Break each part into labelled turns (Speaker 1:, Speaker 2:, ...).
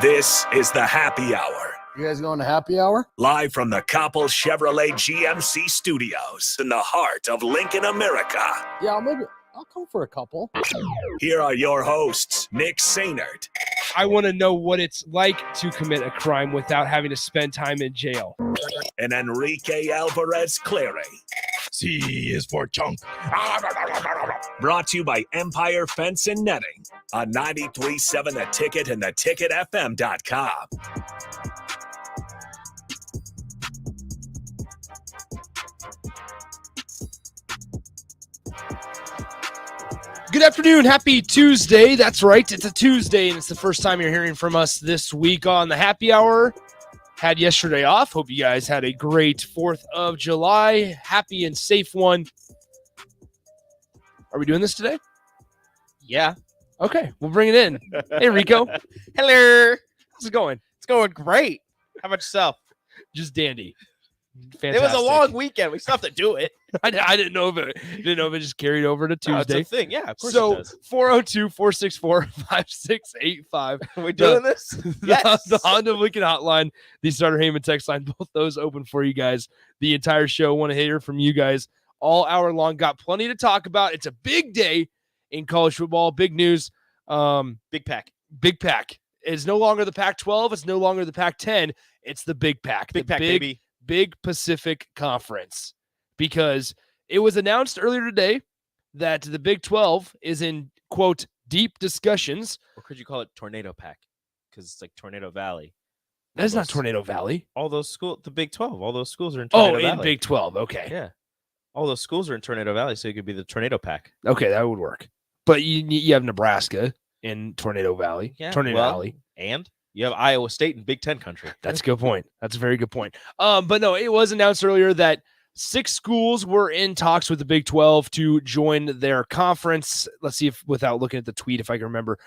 Speaker 1: This is the Happy Hour.
Speaker 2: You guys going to happy hour?
Speaker 1: Live from the Coppel Chevrolet GMC studios in the heart of Lincoln, America.
Speaker 2: Yeah, I'll come for a couple.
Speaker 1: Here are your hosts, Nick Sainert.
Speaker 3: I want to know what it's like to commit a crime without having to spend time in jail.
Speaker 1: And Enrique Alvarez Clary.
Speaker 4: C is for chunk.
Speaker 1: Brought to you by Empire Fence and Netting on 93.7 The Ticket and theticketfm.com.
Speaker 3: Good afternoon. Happy Tuesday. That's right. It's a Tuesday, and it's the first time you're hearing from us this week on the Happy Hour. Had yesterday off. Hope you guys had a great 4th of July. Happy and safe one. Are we doing this today?
Speaker 5: Yeah.
Speaker 3: Okay, we'll bring it in. Hey, Rico.
Speaker 5: Hello.
Speaker 3: How's it going?
Speaker 5: It's going great. How about yourself?
Speaker 3: Just dandy.
Speaker 5: It was
Speaker 3: Fantastic.
Speaker 5: a long weekend. We still have to do it.
Speaker 3: I didn't know if it just carried over to Tuesday.
Speaker 5: It's a thing. Yeah, of course
Speaker 3: So
Speaker 5: it does.
Speaker 3: 402-464-5685.
Speaker 5: We're doing this? Yes.
Speaker 3: The Honda of Lincoln hotline, the Starter Heyman text line, both those open for you guys. The entire show. Want to hear from you guys all hour long. Got plenty to talk about. It's a big day in college football. Big news.
Speaker 5: Big pack.
Speaker 3: Big Pac. It's no longer the Pac-12. It's no longer the Pac-10. It's the Big Pac.
Speaker 5: Big pack, baby.
Speaker 3: Big Pacific Conference, because it was announced earlier today that the Big 12 is in, quote, deep discussions.
Speaker 5: Or could you call it Tornado Pack? Because it's like Tornado Valley.
Speaker 3: That's not Tornado Valley.
Speaker 5: All those schools, the Big 12, all those schools are in Tornado Valley.
Speaker 3: In Big 12. Okay.
Speaker 5: Yeah. All those schools are in Tornado Valley, so it could be the Tornado Pack.
Speaker 3: Okay, that would work. But you have Nebraska in Tornado Valley.
Speaker 5: Yeah.
Speaker 3: Tornado Valley.
Speaker 5: And you have Iowa State in Big 10 country.
Speaker 3: That's a good point. That's a very good point. But no, it was announced earlier that 6 schools were in talks with the Big 12 to join their conference. Let's see if, without looking at the tweet, if I can remember.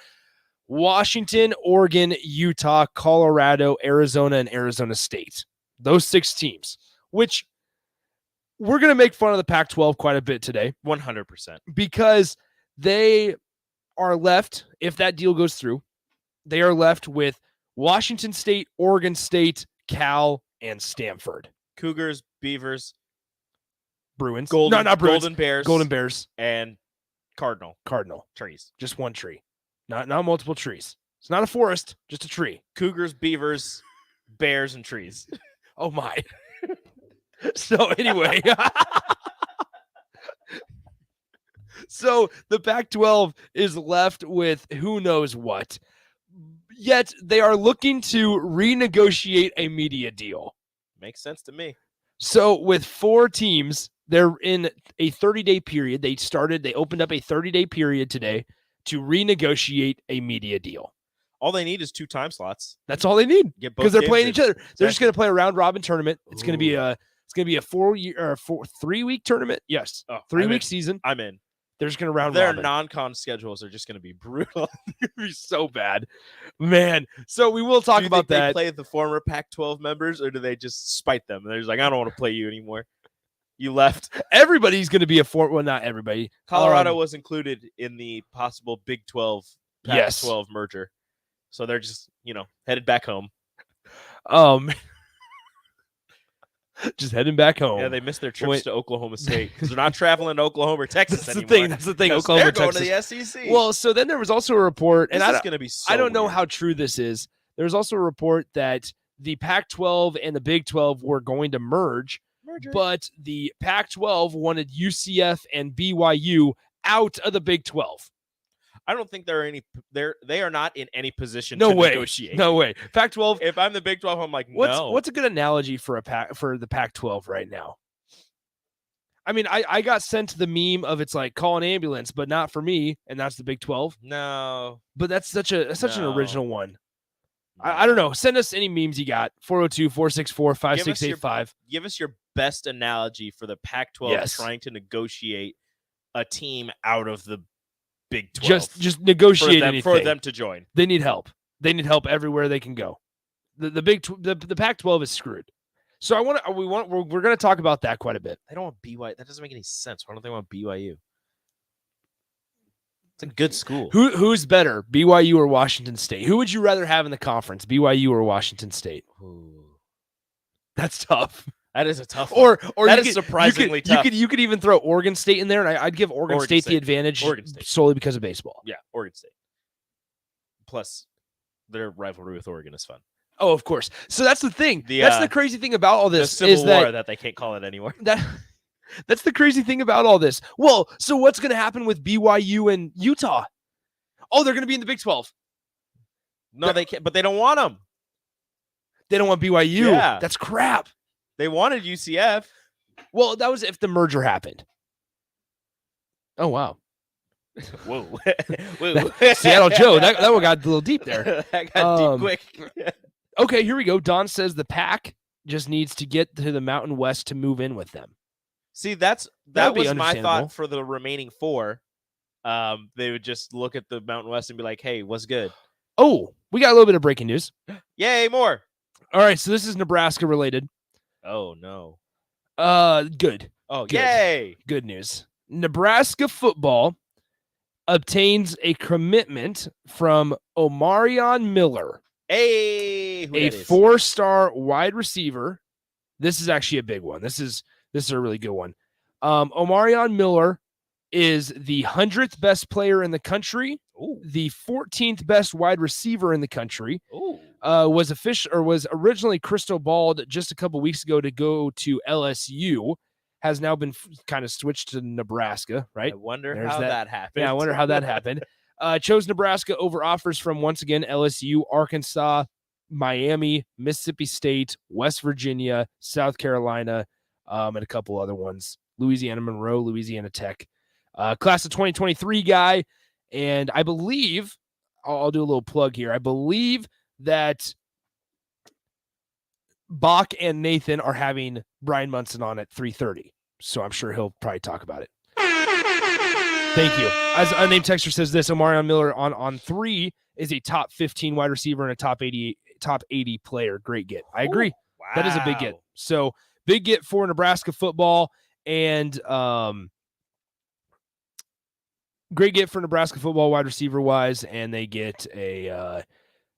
Speaker 3: Washington, Oregon, Utah, Colorado, Arizona, and Arizona State. Those 6 teams, which we're going to make fun of the Pac-12 quite a bit today.
Speaker 5: 100%.
Speaker 3: Because they are left, if that deal goes through, they are left with Washington State, Oregon State, Cal, and Stanford.
Speaker 5: Cougars, Beavers,
Speaker 3: Bruins.
Speaker 5: Golden,
Speaker 3: not Bruins.
Speaker 5: Golden Bears.
Speaker 3: Golden Bears.
Speaker 5: And Cardinal.
Speaker 3: Trees. Just one tree. Not multiple trees. It's not a forest, just a tree.
Speaker 5: Cougars, Beavers, Bears, and trees.
Speaker 3: Oh, my. So, anyway. So, the Pac-12 is left with who knows what. Yet, they are looking to renegotiate a media deal.
Speaker 5: Makes sense to me.
Speaker 3: So, with 4 teams, they're in a 30-day period. They opened up a 30-day period today to renegotiate a media deal.
Speaker 5: All they need is 2 time slots.
Speaker 3: That's all they need because they're playing each other.
Speaker 5: Exactly.
Speaker 3: They're just going to play a round robin tournament. It's going to be a 3-week tournament. Yes, 3-week season.
Speaker 5: I'm in.
Speaker 3: They're just going to round
Speaker 5: Their
Speaker 3: robin.
Speaker 5: non-con schedules are just going to be brutal.
Speaker 3: It's going to be so bad, man. So we will talk about that.
Speaker 5: They play the former Pac-12 members, or do they just spite them? And they're just like, I don't want to play you anymore. You left.
Speaker 3: Everybody's going to be well, not everybody.
Speaker 5: Colorado was included in the possible Big 12
Speaker 3: Yes.
Speaker 5: Pac-12 merger. So they're just, headed back home.
Speaker 3: Just heading back home.
Speaker 5: Yeah, they missed their trips to Oklahoma State because they're not traveling to Oklahoma or Texas
Speaker 3: That's
Speaker 5: anymore.
Speaker 3: That's the thing.
Speaker 5: Oklahoma,
Speaker 3: Oklahoma,
Speaker 5: they're
Speaker 3: Texas.
Speaker 5: going to the SEC.
Speaker 3: Well, so then there was also a report, and
Speaker 5: this is going to be so
Speaker 3: I don't know
Speaker 5: weird.
Speaker 3: how true this is. There's also a report that the Pac-12 and the Big 12 were going to merge, but the Pac-12 wanted UCF and BYU out of the Big 12.
Speaker 5: I don't think they are not in any position
Speaker 3: No
Speaker 5: to
Speaker 3: way.
Speaker 5: negotiate.
Speaker 3: No way. Pac-12.
Speaker 5: If I'm the Big 12, I'm like, no.
Speaker 3: What's a good analogy for the Pac-12 right now? I mean, I got sent the meme of it's like call an ambulance, but not for me, and that's the Big 12.
Speaker 5: No.
Speaker 3: But that's such an original one.
Speaker 5: No.
Speaker 3: I don't know. Send us any memes you got. 402-464-5685.
Speaker 5: Give us your best analogy for the Pac-12 trying to negotiate a team out of the Big 12.
Speaker 3: Just negotiate anything.
Speaker 5: For them to join.
Speaker 3: They need help. They need help everywhere they can go. The Pac-12 is screwed. So we're going to talk about that quite a bit.
Speaker 5: They don't want BYU. That doesn't make any sense. Why don't they want BYU? It's a good school.
Speaker 3: Who's better, BYU or Washington State? Who would you rather have in the conference, BYU or Washington State?
Speaker 5: Ooh.
Speaker 3: That's tough.
Speaker 5: That is a tough one.
Speaker 3: Or
Speaker 5: that
Speaker 3: you
Speaker 5: is
Speaker 3: could,
Speaker 5: surprisingly
Speaker 3: you
Speaker 5: tough.
Speaker 3: could you could even throw Oregon State in there, and I'd give Oregon State the advantage solely because of baseball.
Speaker 5: Yeah, Oregon State. Plus, their rivalry with Oregon is fun.
Speaker 3: Oh, of course. So that's the thing. That's the crazy thing about all this
Speaker 5: the Civil
Speaker 3: is
Speaker 5: War that they can't call it anymore.
Speaker 3: That's the crazy thing about all this. Well, so what's going to happen with BYU and Utah? Oh, they're going to be in the Big 12.
Speaker 5: No, they can't, but they don't want them.
Speaker 3: They don't want BYU.
Speaker 5: Yeah.
Speaker 3: That's crap.
Speaker 5: They wanted UCF.
Speaker 3: Well, that was if the merger happened. Oh, wow.
Speaker 5: Whoa.
Speaker 3: Whoa. Seattle Joe, that one got a little deep there.
Speaker 5: That got deep quick.
Speaker 3: Okay, here we go. Don says the Pac just needs to get to the Mountain West to move in with them.
Speaker 5: See, that was my
Speaker 3: understandable.
Speaker 5: thought for the remaining 4. They would just look at the Mountain West and be like, hey, what's good?
Speaker 3: Oh, we got a little bit of breaking news.
Speaker 5: Yay, more.
Speaker 3: All right, so this is Nebraska related.
Speaker 5: Oh, no.
Speaker 3: Good.
Speaker 5: Oh,
Speaker 3: Good.
Speaker 5: Yay.
Speaker 3: Good news. Nebraska football obtains a commitment from Omarion Miller,
Speaker 5: Hey,
Speaker 3: a 4-star wide receiver. This is actually a big one. This is a really good one. Omarion Miller is the 100th best player in the country, the 14th best wide receiver in the country. Was originally crystal balled just a couple weeks ago to go to LSU, has now been kind of switched to Nebraska, right?
Speaker 5: I wonder how that happened.
Speaker 3: Yeah, I wonder how that happened. Chose Nebraska over offers from, once again, LSU, Arkansas, Miami, Mississippi State, West Virginia, South Carolina, and a couple other ones. Louisiana Monroe, Louisiana Tech. Class of 2023 guy. And I believe, I'll do a little plug here. I believe that Bach and Nathan are having Brian Munson on at 3:30. So I'm sure he'll probably talk about it. Thank you. As a name texter says this, Omarion Miller on 3 is a top 15 wide receiver and a top 80 player. Great get. I agree.
Speaker 5: Wow.
Speaker 3: That is a big get. So big get for Nebraska football, and great get for Nebraska football wide receiver wise, and they get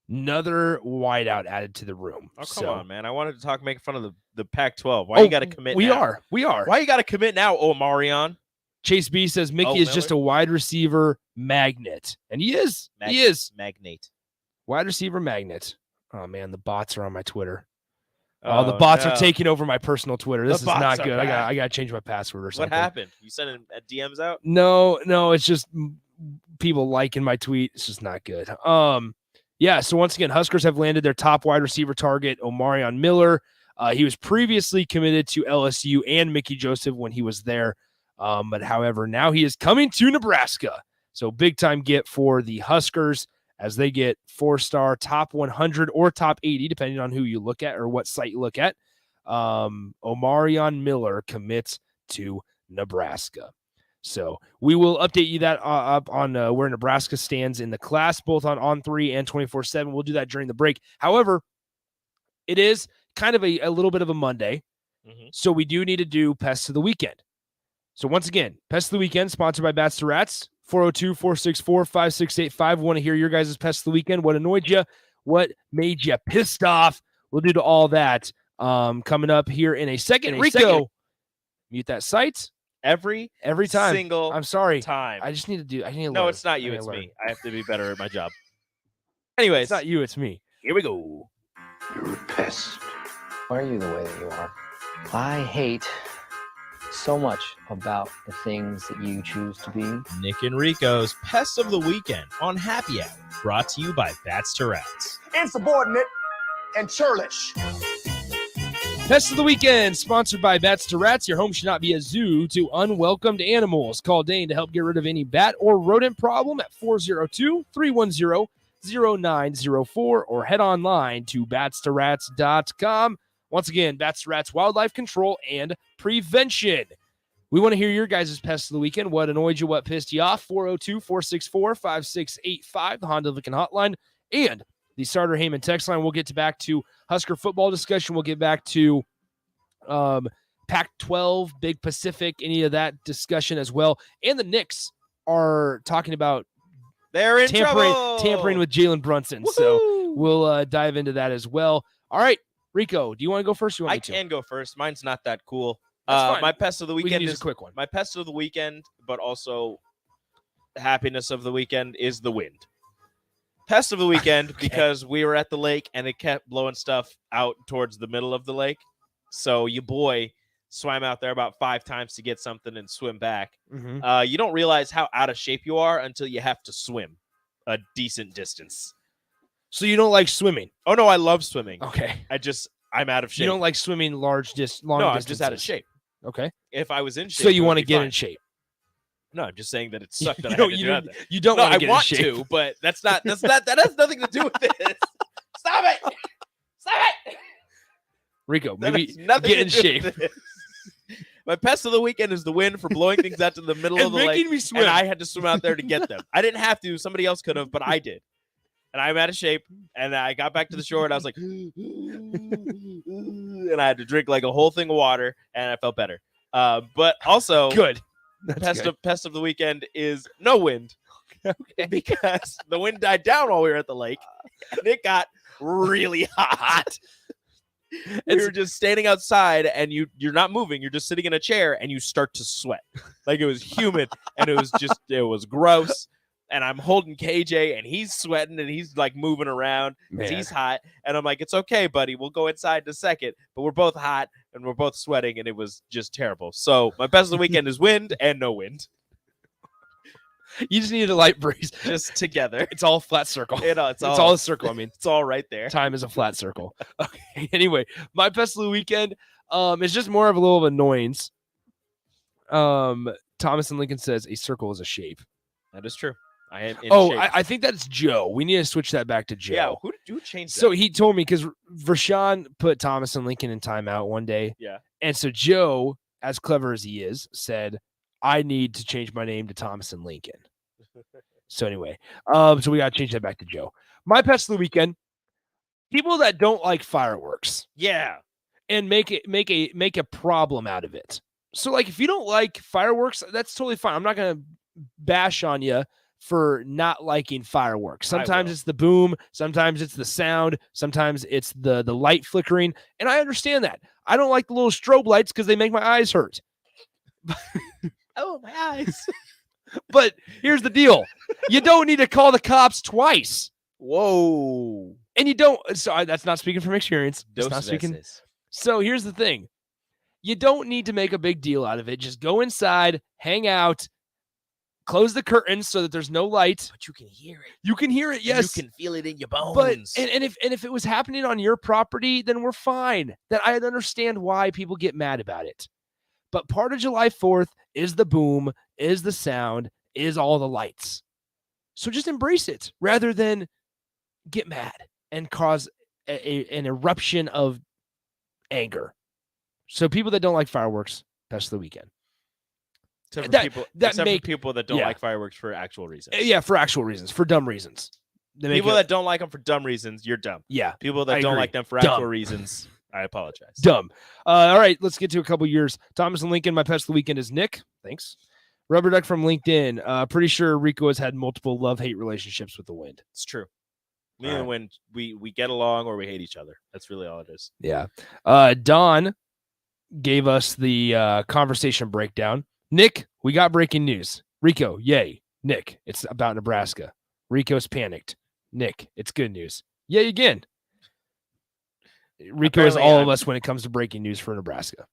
Speaker 3: another wideout added to the room.
Speaker 5: Oh, come on, man. I wanted to make fun of the Pac-12. Why you got to commit now?
Speaker 3: We are.
Speaker 5: Why you got to commit now, Omarion?
Speaker 3: Chase B says Mickey is just a wide receiver magnet. And he is. He is.
Speaker 5: Magnate.
Speaker 3: Wide receiver magnet. Oh, man, the bots are on my Twitter. Oh, the bots are taking over my personal Twitter. This is not good. I got to change my password or something.
Speaker 5: What happened? You sending DMs out?
Speaker 3: No, it's just people liking my tweet. It's just not good. Yeah, so once again, Huskers have landed their top wide receiver target, Omarion Miller. He was previously committed to LSU and Mickey Joseph when he was there. But however, now he is coming to Nebraska. So big time get for the Huskers as they get 4-star, top 100 or top 80, depending on who you look at or what site you look at. Omarion Miller commits to Nebraska. So we will update you that up on where Nebraska stands in the class, both on 3 and 24/7. We'll do that during the break. However, it is kind of a little bit of a Monday.
Speaker 5: Mm-hmm.
Speaker 3: So we do need to do Pests of the Weekend. So once again, Pests of the Weekend, sponsored by Bats to Rats, 402-464-5685. Want to hear your guys' Pests of the Weekend. What annoyed you? What made you pissed off? We'll do to all that coming up here in a second. Rico, mute that site.
Speaker 5: Every
Speaker 3: time.
Speaker 5: Single
Speaker 3: I'm sorry.
Speaker 5: time.
Speaker 3: I just need to
Speaker 5: No,
Speaker 3: learn.
Speaker 5: it's not you. It's me. I have to be better at my job. Anyways.
Speaker 3: It's not you. It's me.
Speaker 5: Here we go.
Speaker 6: You're a pest. Why are you the way that you are? I hate so much about the things that you choose to be.
Speaker 5: Nick and Rico's Pest of the Weekend on Happy Hour, brought to you by Bats to Rats.
Speaker 7: Insubordinate and churlish.
Speaker 3: Pest of the Weekend, sponsored by Bats to Rats. Your home should not be a zoo to unwelcomed animals. Call Dane to help get rid of any bat or rodent problem at 402-310-0904 or head online to batstorats.com. Once again, Bats to Rats Wildlife Control and Prevention. We want to hear your guys' Pest of the Weekend. What annoyed you? What pissed you off? 402-464-5685, the Honda Lincoln Hotline, and the Starter Heyman text line. We'll get back to Husker football discussion. We'll get back to Pac-12, Big Pacific, any of that discussion as well. And the Knicks are talking about
Speaker 5: They're in
Speaker 3: tampering
Speaker 5: trouble.
Speaker 3: with Jalen Brunson.
Speaker 5: Woo-hoo!
Speaker 3: So we'll dive into that as well. All right, Rico, do you want to go first? Or you want
Speaker 5: I
Speaker 3: me to?
Speaker 5: can go first. Mine's not that cool.
Speaker 3: That's fine.
Speaker 5: My pest of the
Speaker 3: We can
Speaker 5: weekend
Speaker 3: use
Speaker 5: is
Speaker 3: a quick one.
Speaker 5: my pest of the weekend, but also happiness of the weekend is the wind. Pest of the weekend because we were at the lake and it kept blowing stuff out towards the middle of the lake. So your boy swam out there about 5 times to get something and swim back.
Speaker 3: Mm-hmm.
Speaker 5: You don't realize how out of shape you are until you have to swim a decent distance.
Speaker 3: So you don't like swimming?
Speaker 5: Oh no, I love swimming.
Speaker 3: Okay.
Speaker 5: I'm out of shape.
Speaker 3: You don't like swimming long
Speaker 5: no,
Speaker 3: distances?
Speaker 5: I'm just out of shape.
Speaker 3: Okay.
Speaker 5: If I was in shape,
Speaker 3: So you
Speaker 5: it would
Speaker 3: want to
Speaker 5: be
Speaker 3: get
Speaker 5: fine.
Speaker 3: in shape?
Speaker 5: No, I'm just saying that it sucked that I
Speaker 3: No,
Speaker 5: had to do that.
Speaker 3: you don't
Speaker 5: No,
Speaker 3: want to
Speaker 5: I
Speaker 3: get
Speaker 5: want
Speaker 3: in shape.
Speaker 5: to, but that has nothing to do with this. Stop it! Stop it!
Speaker 3: Rico,
Speaker 5: That
Speaker 3: maybe
Speaker 5: has nothing
Speaker 3: get
Speaker 5: to
Speaker 3: in
Speaker 5: do
Speaker 3: shape.
Speaker 5: with this. My pest of the weekend is the wind for blowing things out to the middle
Speaker 3: And
Speaker 5: of the lake,
Speaker 3: making me swim.
Speaker 5: and I had to swim out there to get them. I didn't have to; somebody else could have, but I did. And I'm out of shape, and I got back to the shore, and I was like, and I had to drink like a whole thing of water, and I felt better. But also,
Speaker 3: Good. That's good.
Speaker 5: pest of the weekend is no wind. Because the wind died down while we were at the lake and it got really hot. We were just standing outside and you're not moving, you're just sitting in a chair and you start to sweat. Like it was humid and it was gross. And I'm holding KJ and he's sweating and he's like moving around because
Speaker 3: Man.
Speaker 5: he's hot. And I'm like, it's okay, buddy. We'll go inside in a second. But we're both hot and we're both sweating and it was just terrible. So my best of the weekend is wind and no wind.
Speaker 3: You just needed a light breeze.
Speaker 5: Just together.
Speaker 3: It's all flat circle.
Speaker 5: It's
Speaker 3: all a circle. I mean,
Speaker 5: it's all right there.
Speaker 3: time is a flat circle. Okay. Anyway, my best of the weekend is just more of a little annoyance. Thomas and Lincoln says a circle is a shape.
Speaker 5: That is true. I am in
Speaker 3: Oh,
Speaker 5: shape.
Speaker 3: I think that's Joe. We need to switch that back to Joe.
Speaker 5: Yeah, who did you change that?
Speaker 3: So he told me because Vershawn put Thomas and Lincoln in timeout one day.
Speaker 5: Yeah.
Speaker 3: And so Joe, as clever as he is, said, I need to change my name to Thomas and Lincoln. So anyway, so we got to change that back to Joe. My pest of the weekend, people that don't like fireworks
Speaker 5: Yeah.
Speaker 3: and make a problem out of it. So like if you don't like fireworks, that's totally fine. I'm not going to bash on you for not liking fireworks. Sometimes it's the boom, sometimes it's the sound, sometimes it's the light flickering, and I understand that. I don't like the little strobe lights because they make my eyes hurt.
Speaker 5: Oh, my eyes.
Speaker 3: But here's the deal. You don't need to call the cops twice.
Speaker 5: Whoa.
Speaker 3: And you don't. So that's not speaking from experience. That's
Speaker 5: Dos
Speaker 3: not speaking.
Speaker 5: veces.
Speaker 3: So here's the thing. You don't need to make a big deal out of it. Just go inside, hang out, close the curtains so that there's no light.
Speaker 5: But you can hear it.
Speaker 3: You can hear it,
Speaker 5: And
Speaker 3: yes.
Speaker 5: you can feel it in your bones.
Speaker 3: But and if it was happening on your property, then we're fine. Then I understand why people get mad about it. But part of July 4th is the boom, is the sound, is all the lights. So just embrace it rather than get mad and cause an eruption of anger. So people that don't like fireworks, that's the weekend.
Speaker 5: except for
Speaker 3: that-
Speaker 5: people,
Speaker 3: that
Speaker 5: except
Speaker 3: make-
Speaker 5: for people that don't
Speaker 3: yeah.
Speaker 5: like fireworks for actual reasons.
Speaker 3: Yeah, for actual reasons, for dumb reasons. They make
Speaker 5: People
Speaker 3: it-
Speaker 5: that don't like them for dumb reasons, you're dumb.
Speaker 3: yeah,
Speaker 5: People that
Speaker 3: I
Speaker 5: don't
Speaker 3: agree.
Speaker 5: like them for
Speaker 3: Dumb.
Speaker 5: actual reasons, I apologize.
Speaker 3: dumb. All right, let's get to a couple years. Thomas and Lincoln, my pest of the weekend is Nick. Thanks. Rubber Duck from LinkedIn. Pretty sure Rico has had multiple love-hate relationships with the wind.
Speaker 5: It's true. Me
Speaker 3: All
Speaker 5: and
Speaker 3: right.
Speaker 5: when we get along or we hate each other. That's really all it is.
Speaker 3: Yeah. Don gave us the conversation breakdown. Nick, we got breaking news. Rico, yay. Nick, it's about Nebraska. Rico's panicked. Nick, it's good news. Yay again. Rico is
Speaker 5: Apparently,
Speaker 3: all of
Speaker 5: I'm-
Speaker 3: us when it comes to breaking news for Nebraska.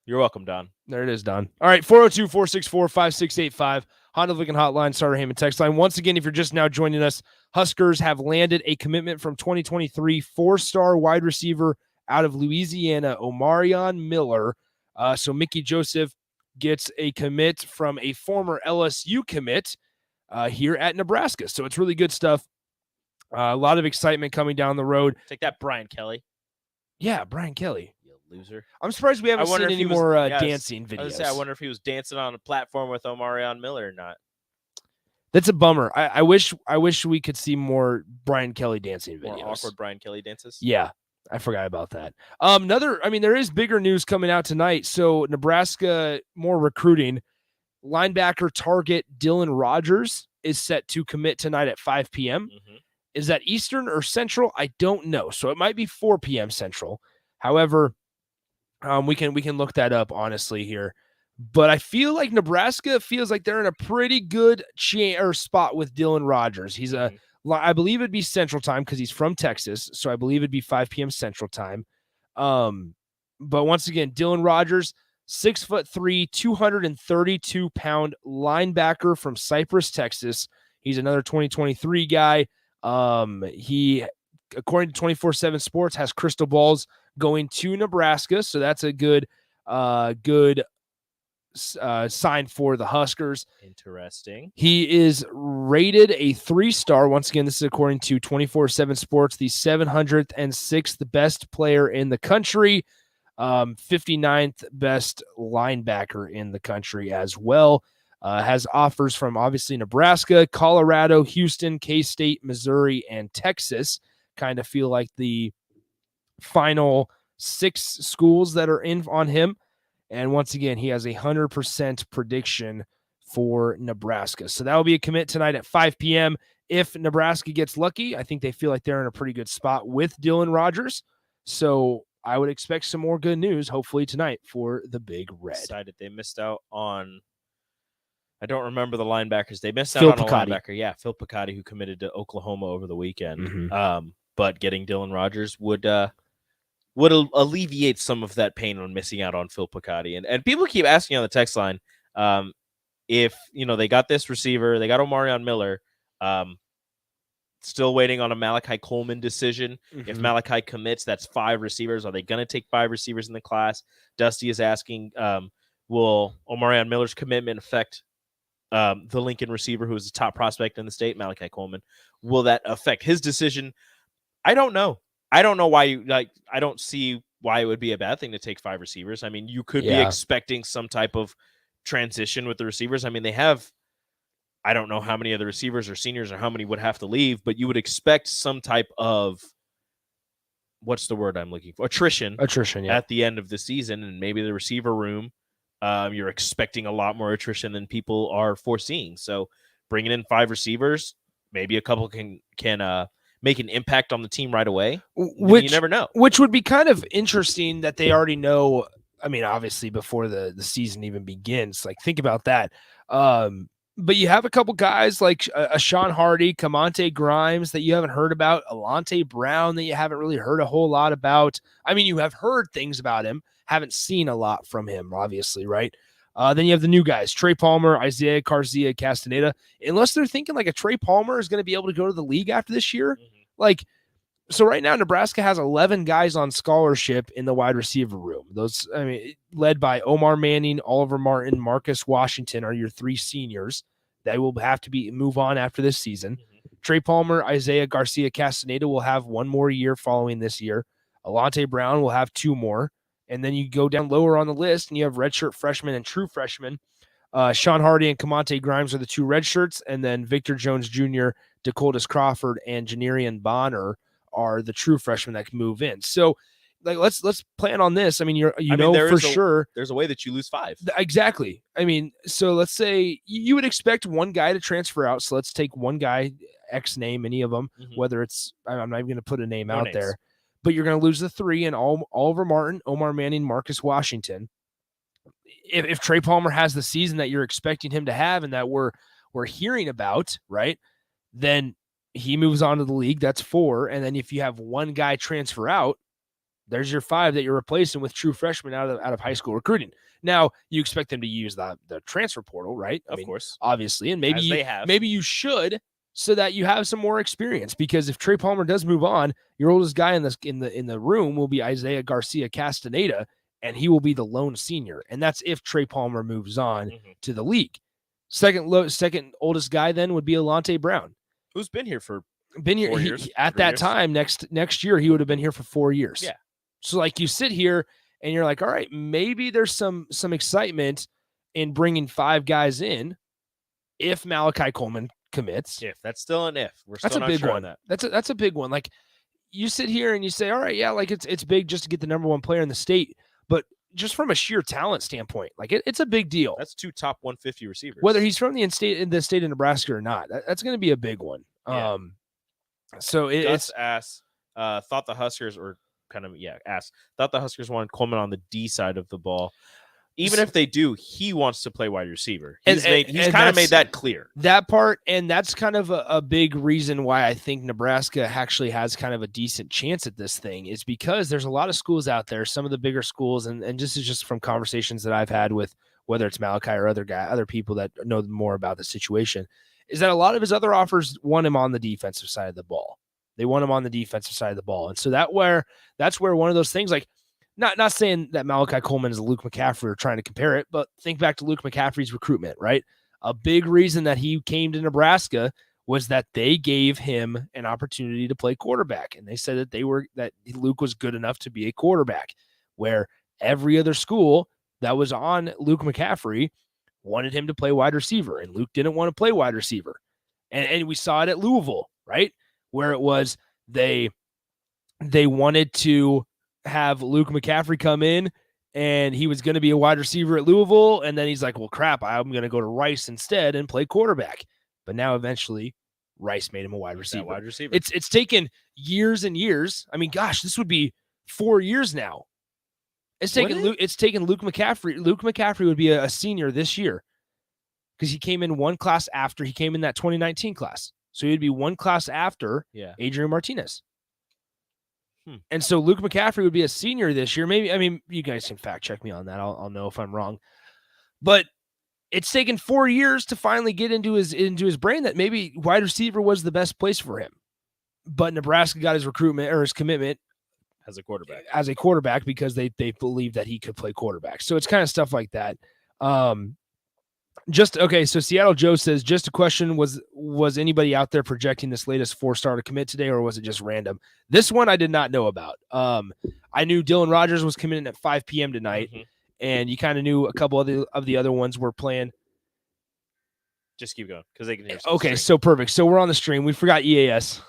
Speaker 5: You're welcome, Don.
Speaker 3: There it is, Don. All right, 402-464-5685. Honda Lincoln Hotline, Starter Heyman text line. Once again, if you're just now joining us, Huskers have landed a commitment from 2023 four-star wide receiver out of Louisiana, Omarion Miller. So Mickey Joseph gets a commit from a former LSU commit here at Nebraska. So it's really good stuff. A lot of excitement coming down the road.
Speaker 5: Take that, Brian Kelly.
Speaker 3: Yeah, Brian Kelly.
Speaker 5: You loser.
Speaker 3: I'm surprised we haven't
Speaker 5: wonder
Speaker 3: seen
Speaker 5: if
Speaker 3: any
Speaker 5: he was-
Speaker 3: more
Speaker 5: yeah, I was-
Speaker 3: dancing
Speaker 5: I was
Speaker 3: videos.
Speaker 5: gonna say, I wonder if he was dancing on a platform with Omarion Miller or not.
Speaker 3: That's a bummer. I wish we could see more Brian Kelly dancing
Speaker 5: More
Speaker 3: videos.
Speaker 5: awkward Brian Kelly dances.
Speaker 3: Yeah, I forgot about that. There is bigger news coming out tonight. So Nebraska, more recruiting. Linebacker target Dylan Rogers is set to commit tonight at 5 p.m. Is that Eastern or Central? I don't know. So it might be 4 p.m. Central. However, we can look that up honestly here. But I feel like Nebraska feels like they're in a pretty good spot with Dylan Rogers. He's I believe it'd be Central Time because he's from Texas. So I believe it'd be 5 p.m. Central Time. But once again, Dylan Rogers, 6'3", 232-pound linebacker from Cypress, Texas. He's another 2023 guy. He, according to 24/7 Sports, has crystal balls going to Nebraska. So that's a good sign for the Huskers.
Speaker 5: Interesting.
Speaker 3: He is rated a 3-star. Once again, this is according to 24/7 Sports, the 706th best player in the country, 59th best linebacker in the country as well. Has offers from obviously Nebraska, Colorado, Houston, K-State, Missouri, and Texas. Kind of feel like the final 6 schools that are in on him. And once again, he has a 100% prediction for Nebraska. So that will be a commit tonight at 5 p.m. If Nebraska gets lucky, I think they feel like they're in a pretty good spot with Dylan Rogers. So I would expect some more good news, hopefully tonight, for the Big Red.
Speaker 5: Decided they missed out on, I don't remember the linebackers. They missed
Speaker 3: Phil
Speaker 5: out on
Speaker 3: Picotti.
Speaker 5: a linebacker. Yeah, Phil Picotti, who committed to Oklahoma over the weekend.
Speaker 3: Mhm.
Speaker 5: But getting Dylan Rogers would alleviate some of that pain on missing out on Phil Picotti. And people keep asking on the text line, if, they got this receiver, they got Omarion Miller, still waiting on a Malachi Coleman decision. If Malachi commits, that's 5 receivers. Are they going to take 5 receivers in the class? Dusty is asking, will Omarion Miller's commitment affect the Lincoln receiver, who is the top prospect in the state, Malachi Coleman? Will that affect his decision? I don't know. I don't know why I don't see why it would be a bad thing to take 5 receivers. I mean, you could be expecting some type of transition with the receivers. I mean, they have, I don't know how many of the receivers are seniors or how many would have to leave, but you would expect some type of, what's the word I'm looking for? Attrition,
Speaker 3: yeah.
Speaker 5: at the end of the season. And maybe the receiver room, you're expecting a lot more attrition than people are foreseeing. So bringing in 5 receivers, maybe a couple can make an impact on the team right away. You never know.
Speaker 3: Which would be kind of interesting that they already know. I mean, obviously before the season even begins, like think about that. But you have a couple guys like a Sean Hardy, Camonte Grimes that you haven't heard about, Alante Brown that you haven't really heard a whole lot about. I mean, you have heard things about him, haven't seen a lot from him, obviously, right? Then you have the new guys, Trey Palmer, Isaiah Garcia, Castaneda. Unless they're thinking like a Trey Palmer is going to be able to go to the league after this year. Like, so right now, Nebraska has 11 guys on scholarship in the wide receiver room. Those, I mean, led by Omar Manning, Oliver Martin, Marcus Washington are your 3 seniors. They will have to move on after this season. Trey Palmer, Isaiah Garcia, Castaneda will have 1 more year following this year. Alante Brown will have 2 more. And then you go down lower on the list, and you have redshirt freshmen and true freshmen. Sean Hardy and Camonte Grimes are the 2 redshirts, and then Victor Jones Jr., Dakotas Crawford, and Janarian Bonner are the true freshmen that can move in. So, like, let's plan on this. I mean, sure
Speaker 5: there's a way that you lose 5.
Speaker 3: Exactly. I mean, so let's say you would expect 1 guy to transfer out. So let's take 1 guy, X name, any of them, whether it's, I'm not even going to put a name out there. But you're going to lose the 3 and Oliver Martin, Omar Manning, Marcus Washington. If Trey Palmer has the season that you're expecting him to have and that we're hearing about, right, then he moves on to the league. That's 4. And then if you have 1 guy transfer out, there's your 5 that you're replacing with true freshmen out of high school recruiting. Now, you expect them to use the transfer portal, right?
Speaker 5: Of course.
Speaker 3: Obviously. And maybe you should, so that you have some more experience, because if Trey Palmer does move on, your oldest guy in the room will be Isaiah Garcia Castaneda, and he will be the lone senior. And that's if Trey Palmer moves on to the league. Second oldest guy then would be Alante Brown,
Speaker 5: who's been here for
Speaker 3: 4 years. At that time, next year, he would have been here for 4 years.
Speaker 5: Yeah.
Speaker 3: So like you sit here and you're like, all right, maybe there's some excitement in bringing 5 guys in if Malachi Coleman commits.
Speaker 5: If that's still an if, we're still
Speaker 3: that's a
Speaker 5: not
Speaker 3: big
Speaker 5: sure
Speaker 3: one.
Speaker 5: on that.
Speaker 3: That's a big one. Like, you sit here and you say, all right, yeah, like it's big just to get the number 1 player in the state, but just from a sheer talent standpoint, like it's a big deal.
Speaker 5: That's 2 top 150 receivers.
Speaker 3: Whether he's from the state of Nebraska or not, that's going to be a big one.
Speaker 5: Yeah.
Speaker 3: So
Speaker 5: Gus
Speaker 3: it's
Speaker 5: thought the Huskers thought the Huskers wanted Coleman on the D side of the ball. Even if they do, he wants to play wide receiver. He's kind of made that clear.
Speaker 3: That part, and that's kind of a big reason why I think Nebraska actually has kind of a decent chance at this thing, is because there's a lot of schools out there, some of the bigger schools, and this is just from conversations that I've had with whether it's Malachi or other people that know more about the situation, is that a lot of his other offers want him on the defensive side of the ball. They want him on the defensive side of the ball. And so that's where one of those things, like, not saying that Malachi Coleman is a Luke McCaffrey or trying to compare it, but think back to Luke McCaffrey's recruitment, right? A big reason that he came to Nebraska was that they gave him an opportunity to play quarterback. And they said that Luke was good enough to be a quarterback, where every other school that was on Luke McCaffrey wanted him to play wide receiver, and Luke didn't want to play wide receiver. And we saw it at Louisville, right? Where it was they wanted to have Luke McCaffrey come in, and he was going to be a wide receiver at Louisville, and then he's like, well, crap, I'm going to go to Rice instead and play quarterback. But now eventually Rice made him a wide receiver. It's taken years and years. I mean, gosh, this would be 4 years now. It's taken Luke McCaffrey. Luke McCaffrey would be a senior this year because he came in one class after he came in that 2019 class. So he'd be one class after Adrian Martinez. And so Luke McCaffrey would be a senior this year. Maybe, I mean, you guys can fact check me on that. I'll know if I'm wrong. But it's taken 4 years to finally get into his brain that maybe wide receiver was the best place for him. But Nebraska got his recruitment or his commitment
Speaker 5: as a quarterback
Speaker 3: because they believed that he could play quarterback. So it's kind of stuff like that. So Seattle Joe says, just a question, was anybody out there projecting this latest 4-star to commit today, or was it just random? This one I did not know about. I knew Dylan Rogers was committing at 5 p.m. tonight, and you kind of knew a couple of the other ones were playing.
Speaker 5: Just keep going because they can hear.
Speaker 3: Okay, so perfect. So we're on the stream. We forgot EAS.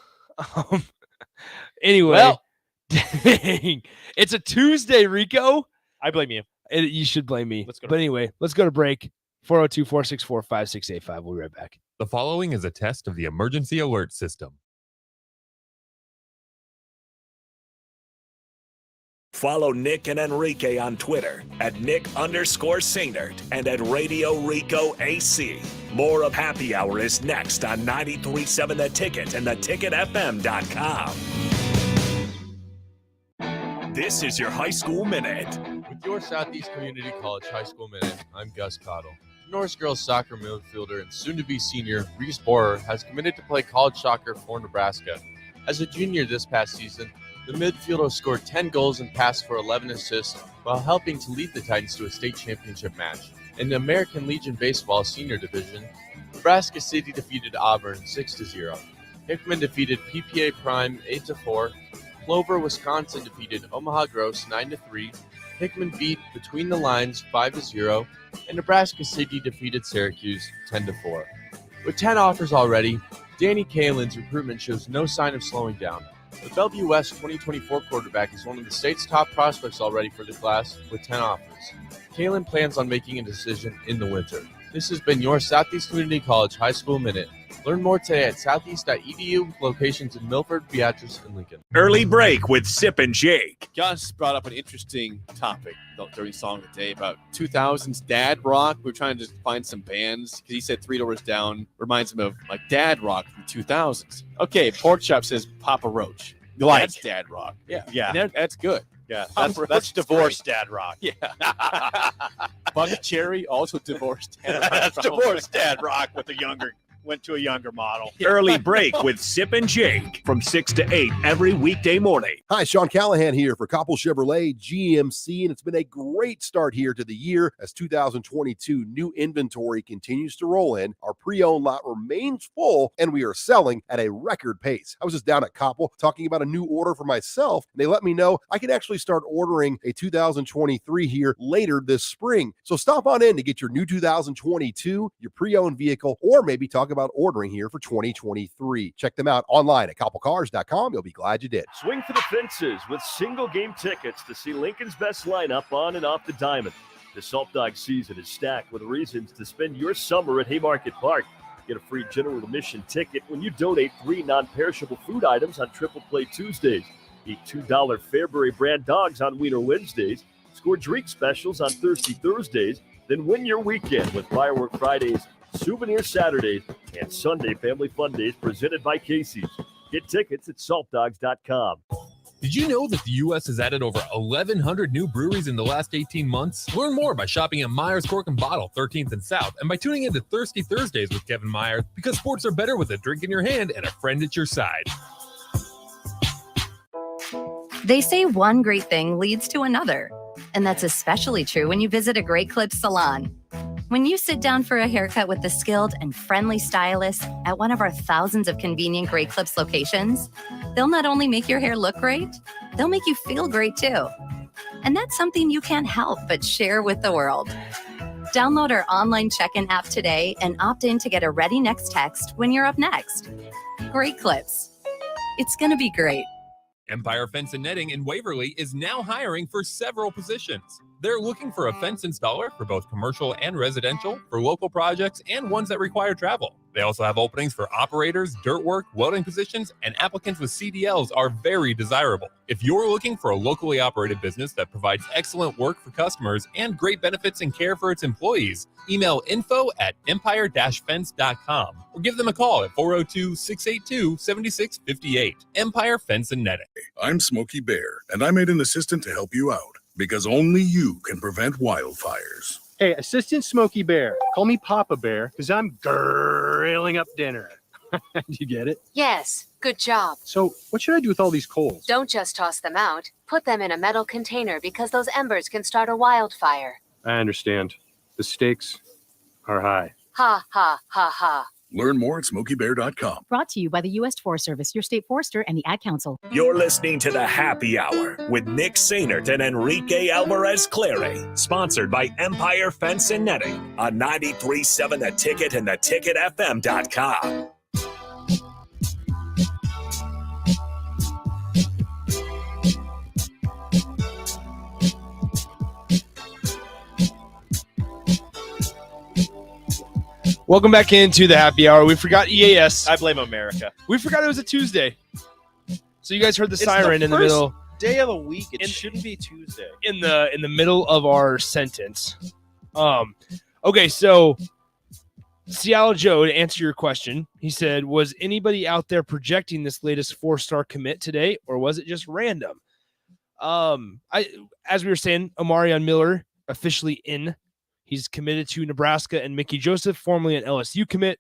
Speaker 3: Anyway, well, dang, it's a Tuesday, Rico.
Speaker 5: I blame you.
Speaker 3: You should blame me. But anyway, let's go to break. 402-464-5685. We'll be right back.
Speaker 8: The following is a test of the emergency alert system.
Speaker 1: Follow Nick and Enrique on Twitter at Nick_Sainert and at Radio Rico AC. More of Happy Hour is next on 93.7 The Ticket and theticketfm.com. This is your High School Minute.
Speaker 9: With your Southeast Community College High School Minute, I'm Gus Cottle. Norris girls soccer midfielder and soon-to-be senior Reese Borer has committed to play college soccer for Nebraska. As a junior this past season, the midfielder scored 10 goals and passed for 11 assists while helping to lead the Titans to a state championship match. In the American Legion Baseball Senior Division, Nebraska City defeated Auburn 6-0. Hickman defeated PPA Prime 8-4. Clover, Wisconsin defeated Omaha Gross 9-3. Hickman beat Between the Lines 5-0, and Nebraska City defeated Syracuse 10-4. With 10 offers already, Danny Kalin's recruitment shows no sign of slowing down. The Bellevue West 2024 quarterback is one of the state's top prospects already for the class with 10 offers. Kalin plans on making a decision in the winter. This has been your Southeast Community College High School Minute. Learn more today at southeast.edu, locations in Milford, Beatrice, and Lincoln.
Speaker 1: Early break with Sip and Jake.
Speaker 10: Gus brought up an interesting topic during Song of the Day about 2000s dad rock. We're trying to find some bands because he said Three Doors Down reminds him of like dad rock from the 2000s. Okay, Pork Chop says Papa Roach. That's dad rock. Yeah, that's good.
Speaker 11: Yeah, that's divorced dad rock.
Speaker 10: Yeah. Buck Cherry, also divorced dad rock.
Speaker 11: That's divorced dad rock went to a younger model.
Speaker 1: Early break with Sip and Jake from 6 to 8 every weekday morning.
Speaker 12: Hi, Sean Callahan here for Koppel Chevrolet GMC, and it's been a great start here to the year as 2022 new inventory continues to roll in. Our pre-owned lot remains full, and we are selling at a record pace. I was just down at Koppel talking about a new order for myself, and they let me know I can actually start ordering a 2023 here later this spring. So stop on in to get your new 2022, your pre-owned vehicle, or maybe talk about about ordering here for 2023. Check them out online at copplecars.com. You'll be glad you did.
Speaker 13: Swing for the fences with single game tickets to see Lincoln's best lineup on and off the diamond. The Salt Dog season is stacked with reasons to spend your summer at Haymarket Park. Get a free general admission ticket when you donate 3 non-perishable food items on Triple Play Tuesdays. Eat $2 Fairbury brand dogs on Wiener Wednesdays. Score drink specials on Thirsty Thursdays. Then win your weekend with Firework Fridays, Souvenir Saturdays, and Sunday Family Fun Days presented by Casey's. Get tickets at saltdogs.com.
Speaker 8: Did you know that the U.S. has added over 1,100 new breweries in the last 18 months? Learn more by shopping at Myers Cork and Bottle, 13th and South, and by tuning into Thirsty Thursdays with Kevin Myers, because sports are better with a drink in your hand and a friend at your side.
Speaker 14: They say one great thing leads to another, and that's especially true when you visit a Great Clips salon. When you sit down for a haircut with the skilled and friendly stylist at one of our thousands of convenient Great Clips locations, they'll not only make your hair look great, they'll make you feel great too. And that's something you can't help but share with the world. Download our online check-in app today and opt in to get a Ready Next text when you're up next. Great Clips. It's going to be great.
Speaker 8: Empire Fence and Netting in Waverly is now hiring for several positions. They're looking for a fence installer for both commercial and residential, for local projects, and ones that require travel. They also have openings for operators, dirt work, welding positions, and applicants with CDLs are very desirable. If you're looking for a locally operated business that provides excellent work for customers and great benefits and care for its employees, email info@empire-fence.com or give them a call at 402-682-7658. Empire Fence and Netting.
Speaker 15: I'm Smokey Bear, and I made an assistant to help you out, because only you can prevent wildfires.
Speaker 16: Hey, Assistant Smokey Bear, call me Papa Bear, because I'm grilling up dinner. Do you get it?
Speaker 17: Yes, good job.
Speaker 16: So what should I do with all these coals?
Speaker 17: Don't just toss them out. Put them in a metal container because those embers can start a wildfire.
Speaker 16: I understand. The stakes are high.
Speaker 17: Ha, ha, ha, ha.
Speaker 15: Learn more at SmokeyBear.com.
Speaker 18: Brought to you by the U.S. Forest Service, your state forester, and the Ad Council.
Speaker 1: You're listening to the Happy Hour with Nick Sainert and Enrique Alvarez Clary, sponsored by Empire Fence and Netting on 93.7 The Ticket and theticketfm.com.
Speaker 3: Welcome back into the Happy Hour. We forgot EAS.
Speaker 5: I blame America.
Speaker 3: We forgot it was a Tuesday. So you guys heard the
Speaker 5: It's
Speaker 3: siren in the
Speaker 5: first
Speaker 3: middle.
Speaker 5: Day of the week. It shouldn't be Tuesday.
Speaker 3: In the middle of our sentence. Okay, so Seattle Joe, to answer your question, he said, was anybody out there projecting this latest 4-star commit today, or was it just random? As we were saying, Omarion Miller officially in. He's committed to Nebraska, and Mickey Joseph, formerly an LSU commit,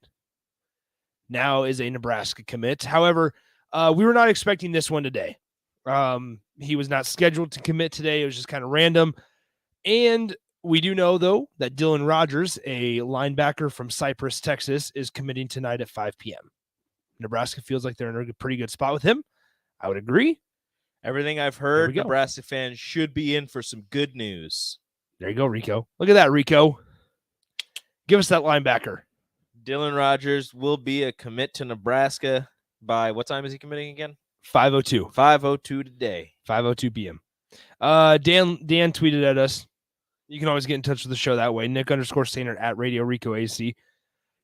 Speaker 3: now is a Nebraska commit. However, we were not expecting this one today. He was not scheduled to commit today. It was just kind of random. And we do know, though, that Dylan Rogers, a linebacker from Cypress, Texas, is committing tonight at 5 p.m. Nebraska feels like they're in a pretty good spot with him. I would agree.
Speaker 5: Everything I've heard, Nebraska fans should be in for some good news.
Speaker 3: There you go, Rico. Look at that, Rico. Give us that linebacker.
Speaker 5: Dylan Rogers will be a commit to Nebraska by what time is he committing again?
Speaker 3: 5:02.
Speaker 5: 5:02 today.
Speaker 3: 5:02 p.m. Dan tweeted at us. You can always get in touch with the show that way. Nick_Sainert at Radio Rico AC.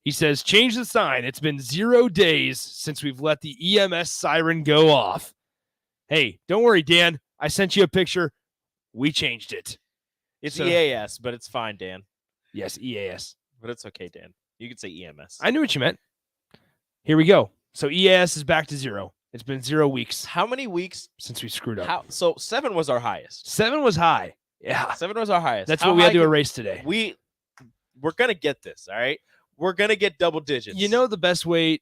Speaker 3: He says, change the sign. It's been 0 days since we've let the EMS siren go off. Hey, don't worry, Dan. I sent you a picture. We changed it.
Speaker 5: It's EAS, but it's fine, Dan.
Speaker 3: Yes, EAS.
Speaker 5: But it's okay, Dan. You can say EMS.
Speaker 3: I knew what you meant. Here we go. So EAS is back to 0. It's been 0 weeks.
Speaker 5: How many weeks
Speaker 3: since we screwed up?
Speaker 5: So 7 was our highest.
Speaker 3: 7 was high. Yeah.
Speaker 5: 7 was our highest.
Speaker 3: That's what we had to erase today.
Speaker 5: We're going to get this, all right? We're going to get double digits.
Speaker 3: You know the best way.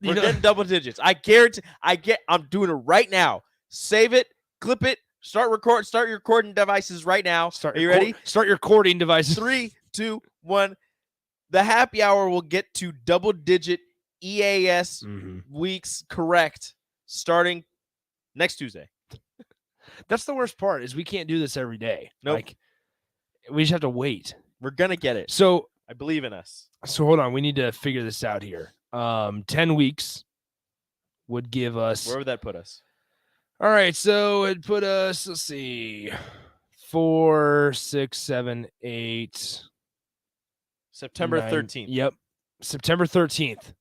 Speaker 5: We're getting double digits. I guarantee. I'm doing it right now. Save it, clip it, start your recording devices right now. Are you ready?
Speaker 3: Start your recording devices.
Speaker 5: 3, 2, 1. The happy hour will get to double-digit EAS weeks correct starting next Tuesday.
Speaker 3: That's the worst part is we can't do this every day.
Speaker 5: Nope.
Speaker 3: Like, we just have to wait.
Speaker 5: We're going to get it.
Speaker 3: So
Speaker 5: I believe in us.
Speaker 3: So hold on, we need to figure this out here. 10 weeks would give us.
Speaker 5: Where would that put us?
Speaker 3: All right, so it'd put us, let's see, 4, 6, 7, 8.
Speaker 5: September
Speaker 3: 9.
Speaker 5: 13th.
Speaker 3: Yep, September 13th.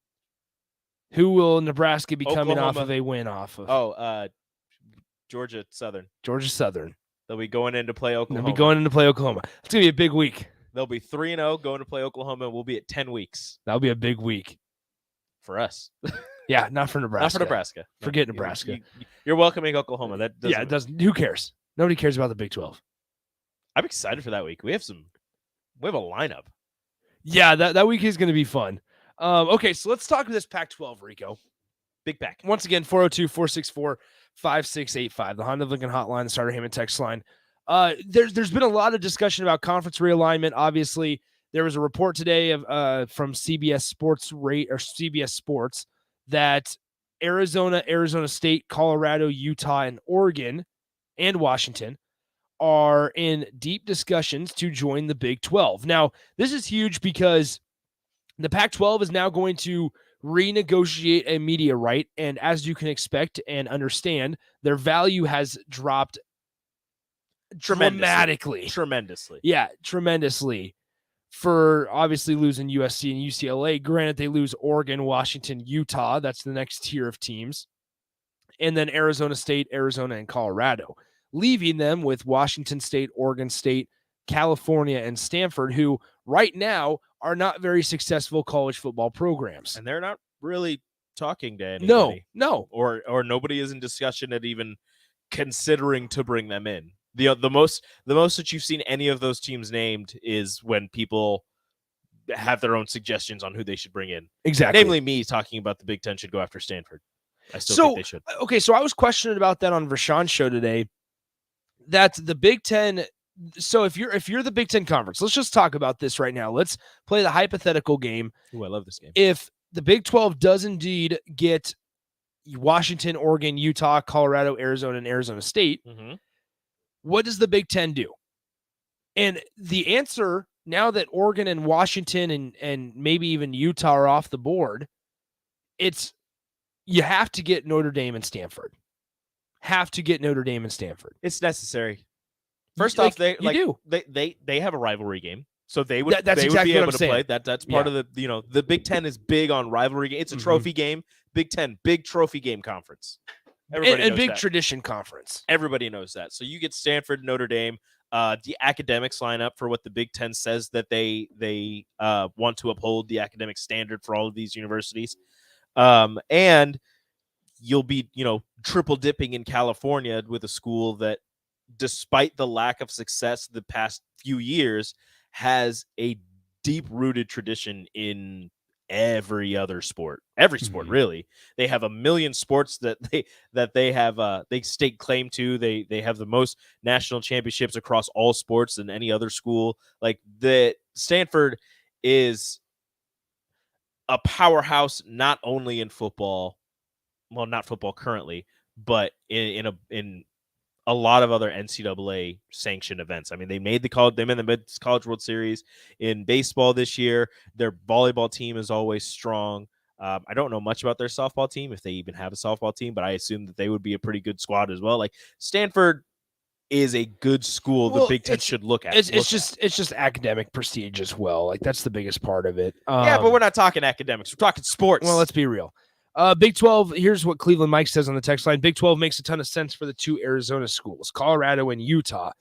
Speaker 3: Who will Nebraska be coming off
Speaker 5: Oklahoma.
Speaker 3: of a win off of?
Speaker 5: Oh, Georgia Southern.
Speaker 3: Georgia Southern.
Speaker 5: They'll be going in to play Oklahoma.
Speaker 3: They'll be going in to play Oklahoma. It's going to be a big week.
Speaker 5: They'll be 3-0 going to play Oklahoma, and we'll be at 10 weeks.
Speaker 3: That'll be a big week.
Speaker 5: For us.
Speaker 3: Yeah, not for Nebraska.
Speaker 5: Not for Nebraska.
Speaker 3: Forget
Speaker 5: No,
Speaker 3: Nebraska.
Speaker 5: You're welcoming Oklahoma. That doesn't,
Speaker 3: Yeah, it doesn't. Who cares? Nobody cares about the Big 12.
Speaker 5: I'm excited for that week. We have a lineup.
Speaker 3: Yeah, that week is going to be fun. Okay, so let's talk this Pac-12, Rico.
Speaker 5: Big Pac.
Speaker 3: Once again, 402-464-5685, the Honda of Lincoln hotline, the Starter Heyman text line. There's been a lot of discussion about conference realignment. Obviously, there was a report today of from CBS Sports that Arizona, Arizona State, Colorado, Utah, and Oregon and Washington are in deep discussions to join the Big 12. Now, this is huge because the Pac-12 is now going to renegotiate a media right, and as you can expect and understand, their value has dropped dramatically.
Speaker 5: Tremendously.
Speaker 3: Yeah, tremendously. For obviously losing USC and UCLA. Granted, they lose Oregon, Washington, Utah. That's the next tier of teams. And then Arizona State, Arizona, and Colorado, leaving them with Washington State, Oregon State, California, and Stanford, who right now are not very successful college football programs.
Speaker 5: And they're not really talking to anybody.
Speaker 3: No.
Speaker 5: Or nobody is in discussion at even considering to bring them in. The most that you've seen any of those teams named is when people have their own suggestions on who they should bring in.
Speaker 3: Exactly.
Speaker 5: Namely me talking about the Big Ten should go after Stanford. I still think they should.
Speaker 3: Okay, so I was questioning about that on Rashawn's show today. That the Big Ten. So if you're the Big Ten Conference, let's just talk about this right now. Let's play the hypothetical game.
Speaker 5: Ooh, I love this game.
Speaker 3: If the Big 12 does indeed get Washington, Oregon, Utah, Colorado, Arizona, and Arizona State, what does the Big Ten do? And the answer, now that Oregon and Washington and maybe even Utah are off the board, it's you have to get Notre Dame and Stanford. Have to get Notre Dame and Stanford.
Speaker 5: It's necessary. First off, they have a rivalry game, so they would
Speaker 3: That's
Speaker 5: they
Speaker 3: exactly
Speaker 5: would be
Speaker 3: what
Speaker 5: able
Speaker 3: I'm
Speaker 5: to
Speaker 3: saying.
Speaker 5: play. That's part of the Big Ten is big on rivalry game. It's a trophy game. Big Ten, big trophy game conference. Everybody
Speaker 3: And
Speaker 5: knows
Speaker 3: big
Speaker 5: that.
Speaker 3: tradition conference.
Speaker 5: Everybody knows that. So you get Stanford, Notre Dame. The academics line up for what the Big Ten says that they want to uphold the academic standard for all of these universities, and you'll be triple dipping in California with a school that, despite the lack of success the past few years, has a deep-rooted tradition in every other sport. Every sport, really. They have a million sports that they have they stake claim to. They have the most national championships across all sports than any other school. Like the Stanford is a powerhouse not only in football, well, not football currently, but in a lot of other NCAA sanctioned events. I mean, they made the College World Series in baseball this year. Their volleyball team is always strong. I don't know much about their softball team, if they even have a softball team, but I assume that they would be a pretty good squad as well. Like Stanford is a good school. The Big Ten should look at.
Speaker 3: It's just academic prestige as well. Like that's the biggest part of it.
Speaker 5: Yeah, but we're not talking academics. We're talking sports.
Speaker 3: Well, let's be real. Big 12, here's what Cleveland Mike says on the text line. Big 12 makes a ton of sense for the two Arizona schools, Colorado and Utah.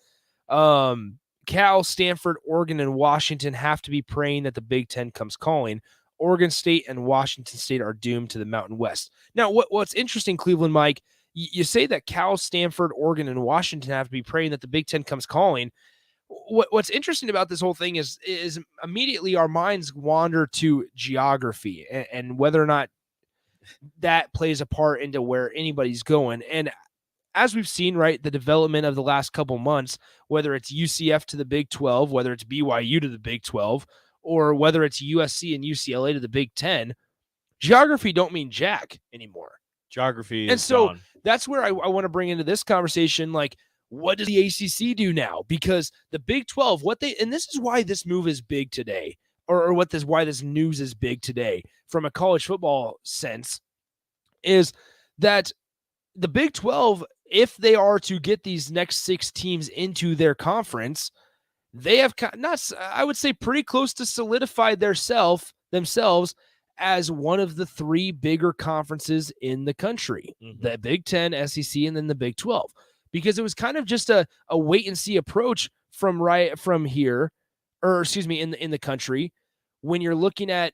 Speaker 3: Cal, Stanford, Oregon, and Washington have to be praying that the Big Ten comes calling. Oregon State and Washington State are doomed to the Mountain West. Now, what's interesting, Cleveland Mike, you say that Cal, Stanford, Oregon, and Washington have to be praying that the Big Ten comes calling. What's interesting about this whole thing is immediately our minds wander to geography and whether or not that plays a part into where anybody's going. And as we've seen, right, the development of the last couple months, whether it's UCF to the Big 12, whether it's BYU to the Big 12, or whether it's USC and UCLA to the Big 10, geography don't mean jack anymore.
Speaker 5: Geography is
Speaker 3: and so
Speaker 5: gone.
Speaker 3: That's where I want to bring into this conversation, like, what does the ACC do now? Because the Big 12, and this is why this move is big today, or why this news is big today from a college football sense is that the Big 12, if they are to get these next 6 teams into their conference, they have I would say pretty close to solidified themselves as one of the 3 bigger conferences in the country, the Big 10, SEC, and then the Big 12, because it was kind of just a wait and see approach from here, or excuse me, in the country, when you're looking at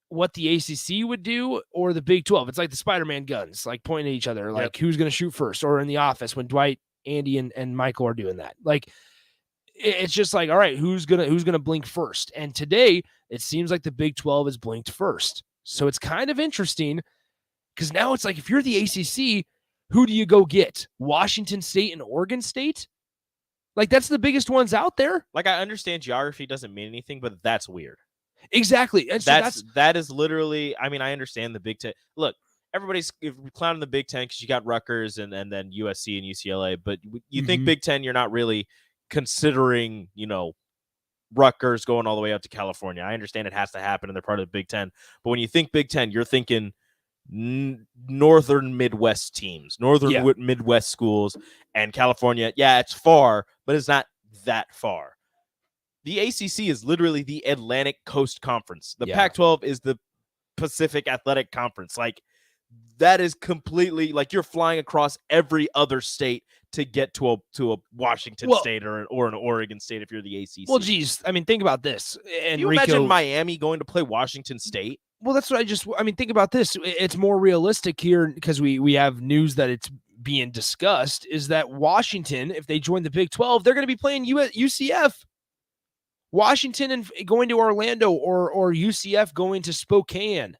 Speaker 3: what the ACC would do or the Big 12. It's like the Spider-Man guns, like pointing at each other, like who's going to shoot first, or in The Office when Dwight, Andy, and Michael are doing that. Like, it's just like, all right, who's gonna blink first? And today it seems like the Big 12 has blinked first. So it's kind of interesting because now it's like, if you're the ACC, who do you go get? Washington State and Oregon State? Like, that's the biggest ones out there.
Speaker 5: Like, I understand geography doesn't mean anything, but that's weird.
Speaker 3: Exactly. And so
Speaker 5: that is literally, I mean, I understand the Big Ten. Look, everybody's clowning the Big Ten because you got Rutgers and then USC and UCLA, but you think Big Ten, you're not really considering, Rutgers going all the way up to California. I understand it has to happen and they're part of the Big Ten, but when you think Big Ten, you're thinking northern Midwest teams, Midwest schools, and California. Yeah, it's far, but it's not that far. The ACC is literally the Atlantic Coast Conference. The Pac-12 is the Pacific Athletic Conference. Like, that is completely like you're flying across every other state to get to a Washington State or an Oregon State if you're the ACC.
Speaker 3: Well, geez, I mean, think about this.
Speaker 5: Can you imagine Miami going to play Washington State?
Speaker 3: Well, that's what think about this. It's more realistic here because we have news that it's being discussed, is that Washington, if they join the Big 12, they're going to be playing UCF. Washington and going to Orlando, or UCF going to Spokane.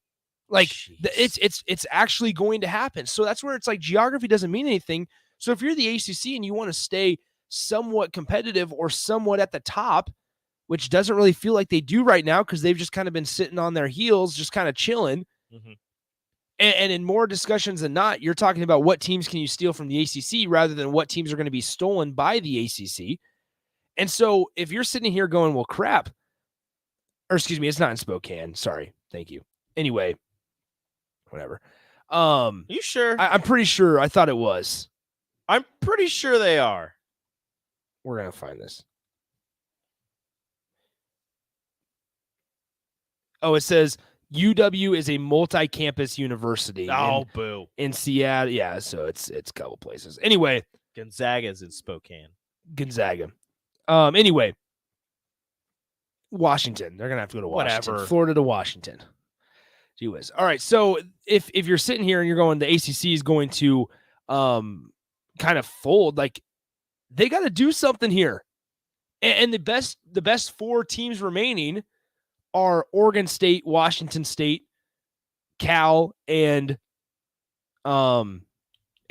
Speaker 3: Like, it's actually going to happen. So that's where it's like geography doesn't mean anything. So if you're the ACC and you want to stay somewhat competitive or somewhat at the top, which doesn't really feel like they do right now because they've just kind of been sitting on their heels, just kind of chilling. And in more discussions than not, you're talking about what teams can you steal from the ACC rather than what teams are going to be stolen by the ACC. And so if you're sitting here going, well, crap, or excuse me, it's not in Spokane. Sorry. Thank you. Anyway, whatever.
Speaker 5: You sure?
Speaker 3: I'm pretty sure. I thought it was.
Speaker 5: I'm pretty sure they are.
Speaker 3: We're going to find this. Oh, it says UW is a multi-campus university.
Speaker 5: Boo.
Speaker 3: In Seattle. Yeah, so it's a couple places. Anyway.
Speaker 5: Gonzaga's in Spokane.
Speaker 3: Gonzaga. Anyway. Washington. They're going to have to go to Washington.
Speaker 5: Whatever.
Speaker 3: Florida to Washington. Gee whiz. All right, so if you're sitting here and you're going, the ACC is going to kind of fold, like, they got to do something here. And the best 4 teams remaining are Oregon State, Washington State, Cal, and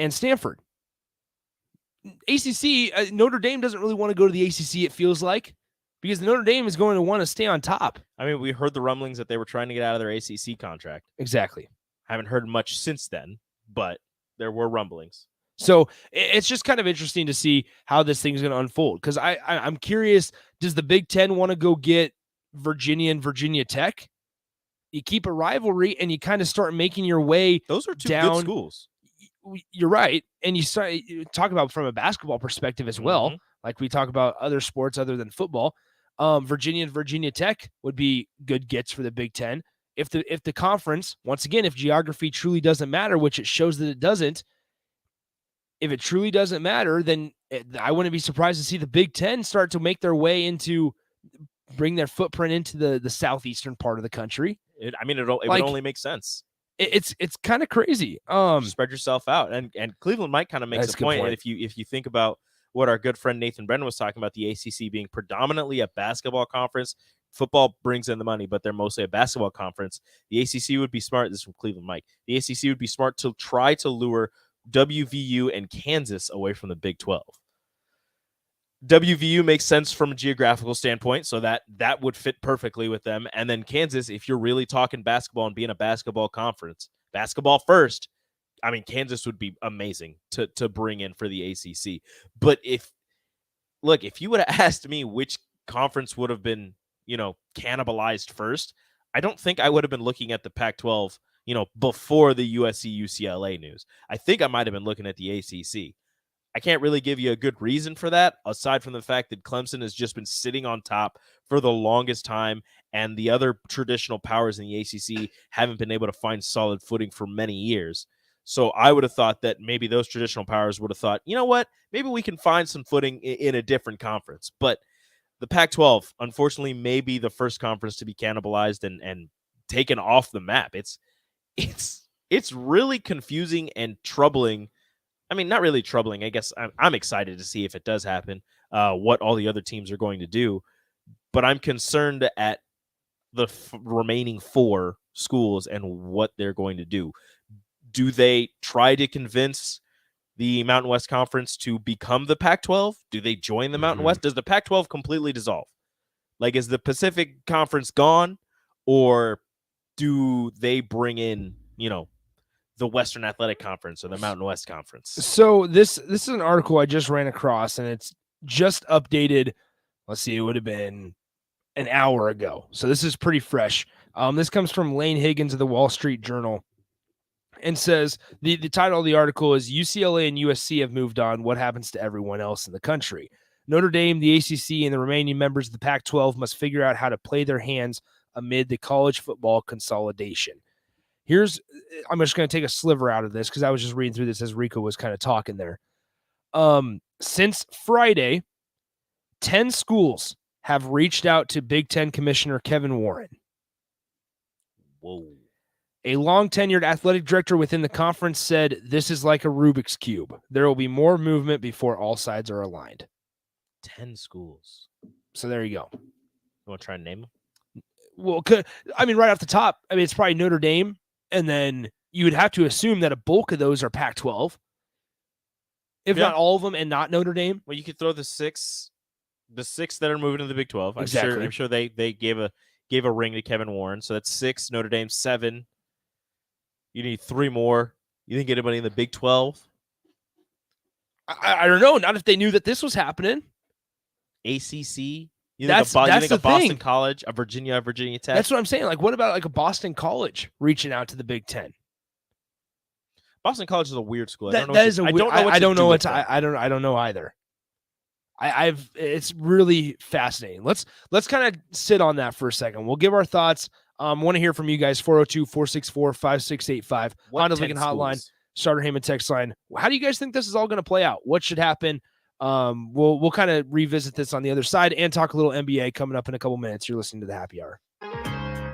Speaker 3: Stanford. ACC, Notre Dame doesn't really want to go to the ACC, it feels like, because Notre Dame is going to want to stay on top.
Speaker 5: I mean, we heard the rumblings that they were trying to get out of their ACC contract.
Speaker 3: Exactly.
Speaker 5: Haven't heard much since then, but there were rumblings.
Speaker 3: So it's just kind of interesting to see how this thing's going to unfold, because I'm curious, does the Big Ten want to go get Virginia and Virginia Tech? You keep a rivalry and you kind of start making your way.
Speaker 5: Those are two
Speaker 3: down.
Speaker 5: good schools.
Speaker 3: You're right. And you talk about from a basketball perspective as well, like we talk about other sports other than football. Virginia and Virginia Tech would be good gets for the Big Ten. If the conference, once again, if geography truly doesn't matter, which it shows that it doesn't, if it truly doesn't matter, then I wouldn't be surprised to see the Big Ten start to make their way bring their footprint into the southeastern part of the country.
Speaker 5: It would only make sense.
Speaker 3: It's kind of crazy.
Speaker 5: Spread yourself out, and Cleveland might kind of makes a point. And if you think about what our good friend Nathan Brennan was talking about, the ACC being predominantly a basketball conference, football brings in the money, but they're mostly a basketball conference. The ACC would be smart. This is from Cleveland Mike. The ACC would be smart to try to lure WVU and Kansas away from the Big 12. WVU makes sense from a geographical standpoint, so that would fit perfectly with them. And then Kansas, if you're really talking basketball and being a basketball conference, basketball first, I mean, Kansas would be amazing to bring in for the ACC. But if you would have asked me which conference would have been cannibalized first, I don't think I would have been looking at the Pac-12, before the USC UCLA news. I think I might have been looking at the ACC. I can't really give you a good reason for that, aside from the fact that Clemson has just been sitting on top for the longest time, and the other traditional powers in the ACC haven't been able to find solid footing for many years. So I would have thought that maybe those traditional powers would have thought, you know what, maybe we can find some footing in a different conference. But the Pac-12, unfortunately, may be the first conference to be cannibalized and taken off the map. It's really confusing and troubling. I mean, not really troubling. I guess I'm excited to see if it does happen, what all the other teams are going to do. But I'm concerned at the remaining 4 schools and what they're going to do. Do they try to convince the Mountain West Conference to become the Pac-12? Do they join the Mountain West? Does the Pac-12 completely dissolve? Like, is the Pacific Conference gone? Or do they bring in, the Western Athletic Conference or the Mountain West Conference?
Speaker 3: So this is an article I just ran across, and it's just updated. Let's see, it would have been an hour ago. So this is pretty fresh. This comes from Lane Higgins of the Wall Street Journal, and says the title of the article is UCLA and USC have moved on. What happens to everyone else in the country? Notre Dame, the ACC, and the remaining members of the Pac-12 must figure out how to play their hands amid the college football consolidation. I'm just going to take a sliver out of this because I was just reading through this as Rico was kind of talking there. Since Friday, 10 schools have reached out to Big Ten Commissioner Kevin Warren.
Speaker 5: Whoa.
Speaker 3: A long-tenured athletic director within the conference said, "This is like a Rubik's Cube. There will be more movement before all sides are aligned."
Speaker 5: 10 schools.
Speaker 3: So there you go.
Speaker 5: You want to try and name them?
Speaker 3: Well, right off the top, it's probably Notre Dame, and then you would have to assume that a bulk of those are Pac-12, if not all of them, and not Notre Dame.
Speaker 5: Well, you could throw the six that are moving to the Big 12.
Speaker 3: Exactly.
Speaker 5: I'm sure they gave a ring to Kevin Warren. So that's 6. Notre Dame 7. You need 3 more. You think anybody in the Big 12?
Speaker 3: I don't know. Not if they knew that this was happening.
Speaker 5: ACC.
Speaker 3: That's
Speaker 5: a
Speaker 3: the
Speaker 5: Boston
Speaker 3: thing.
Speaker 5: College, a Virginia Tech.
Speaker 3: That's what I'm saying. Like, what about like a Boston College reaching out to the Big Ten?
Speaker 5: Boston College is a weird school.
Speaker 3: I don't know either. It's really fascinating. Let's kind of sit on that for a second. We'll give our thoughts. Want to hear from you guys. 402-464-5685. Honda Lincoln Hotline, Starter Heyman text line. How do you guys think this is all going to play out? What should happen? We'll kind of revisit this on the other side and talk a little NBA coming up in a couple minutes. You're listening to the Happy Hour.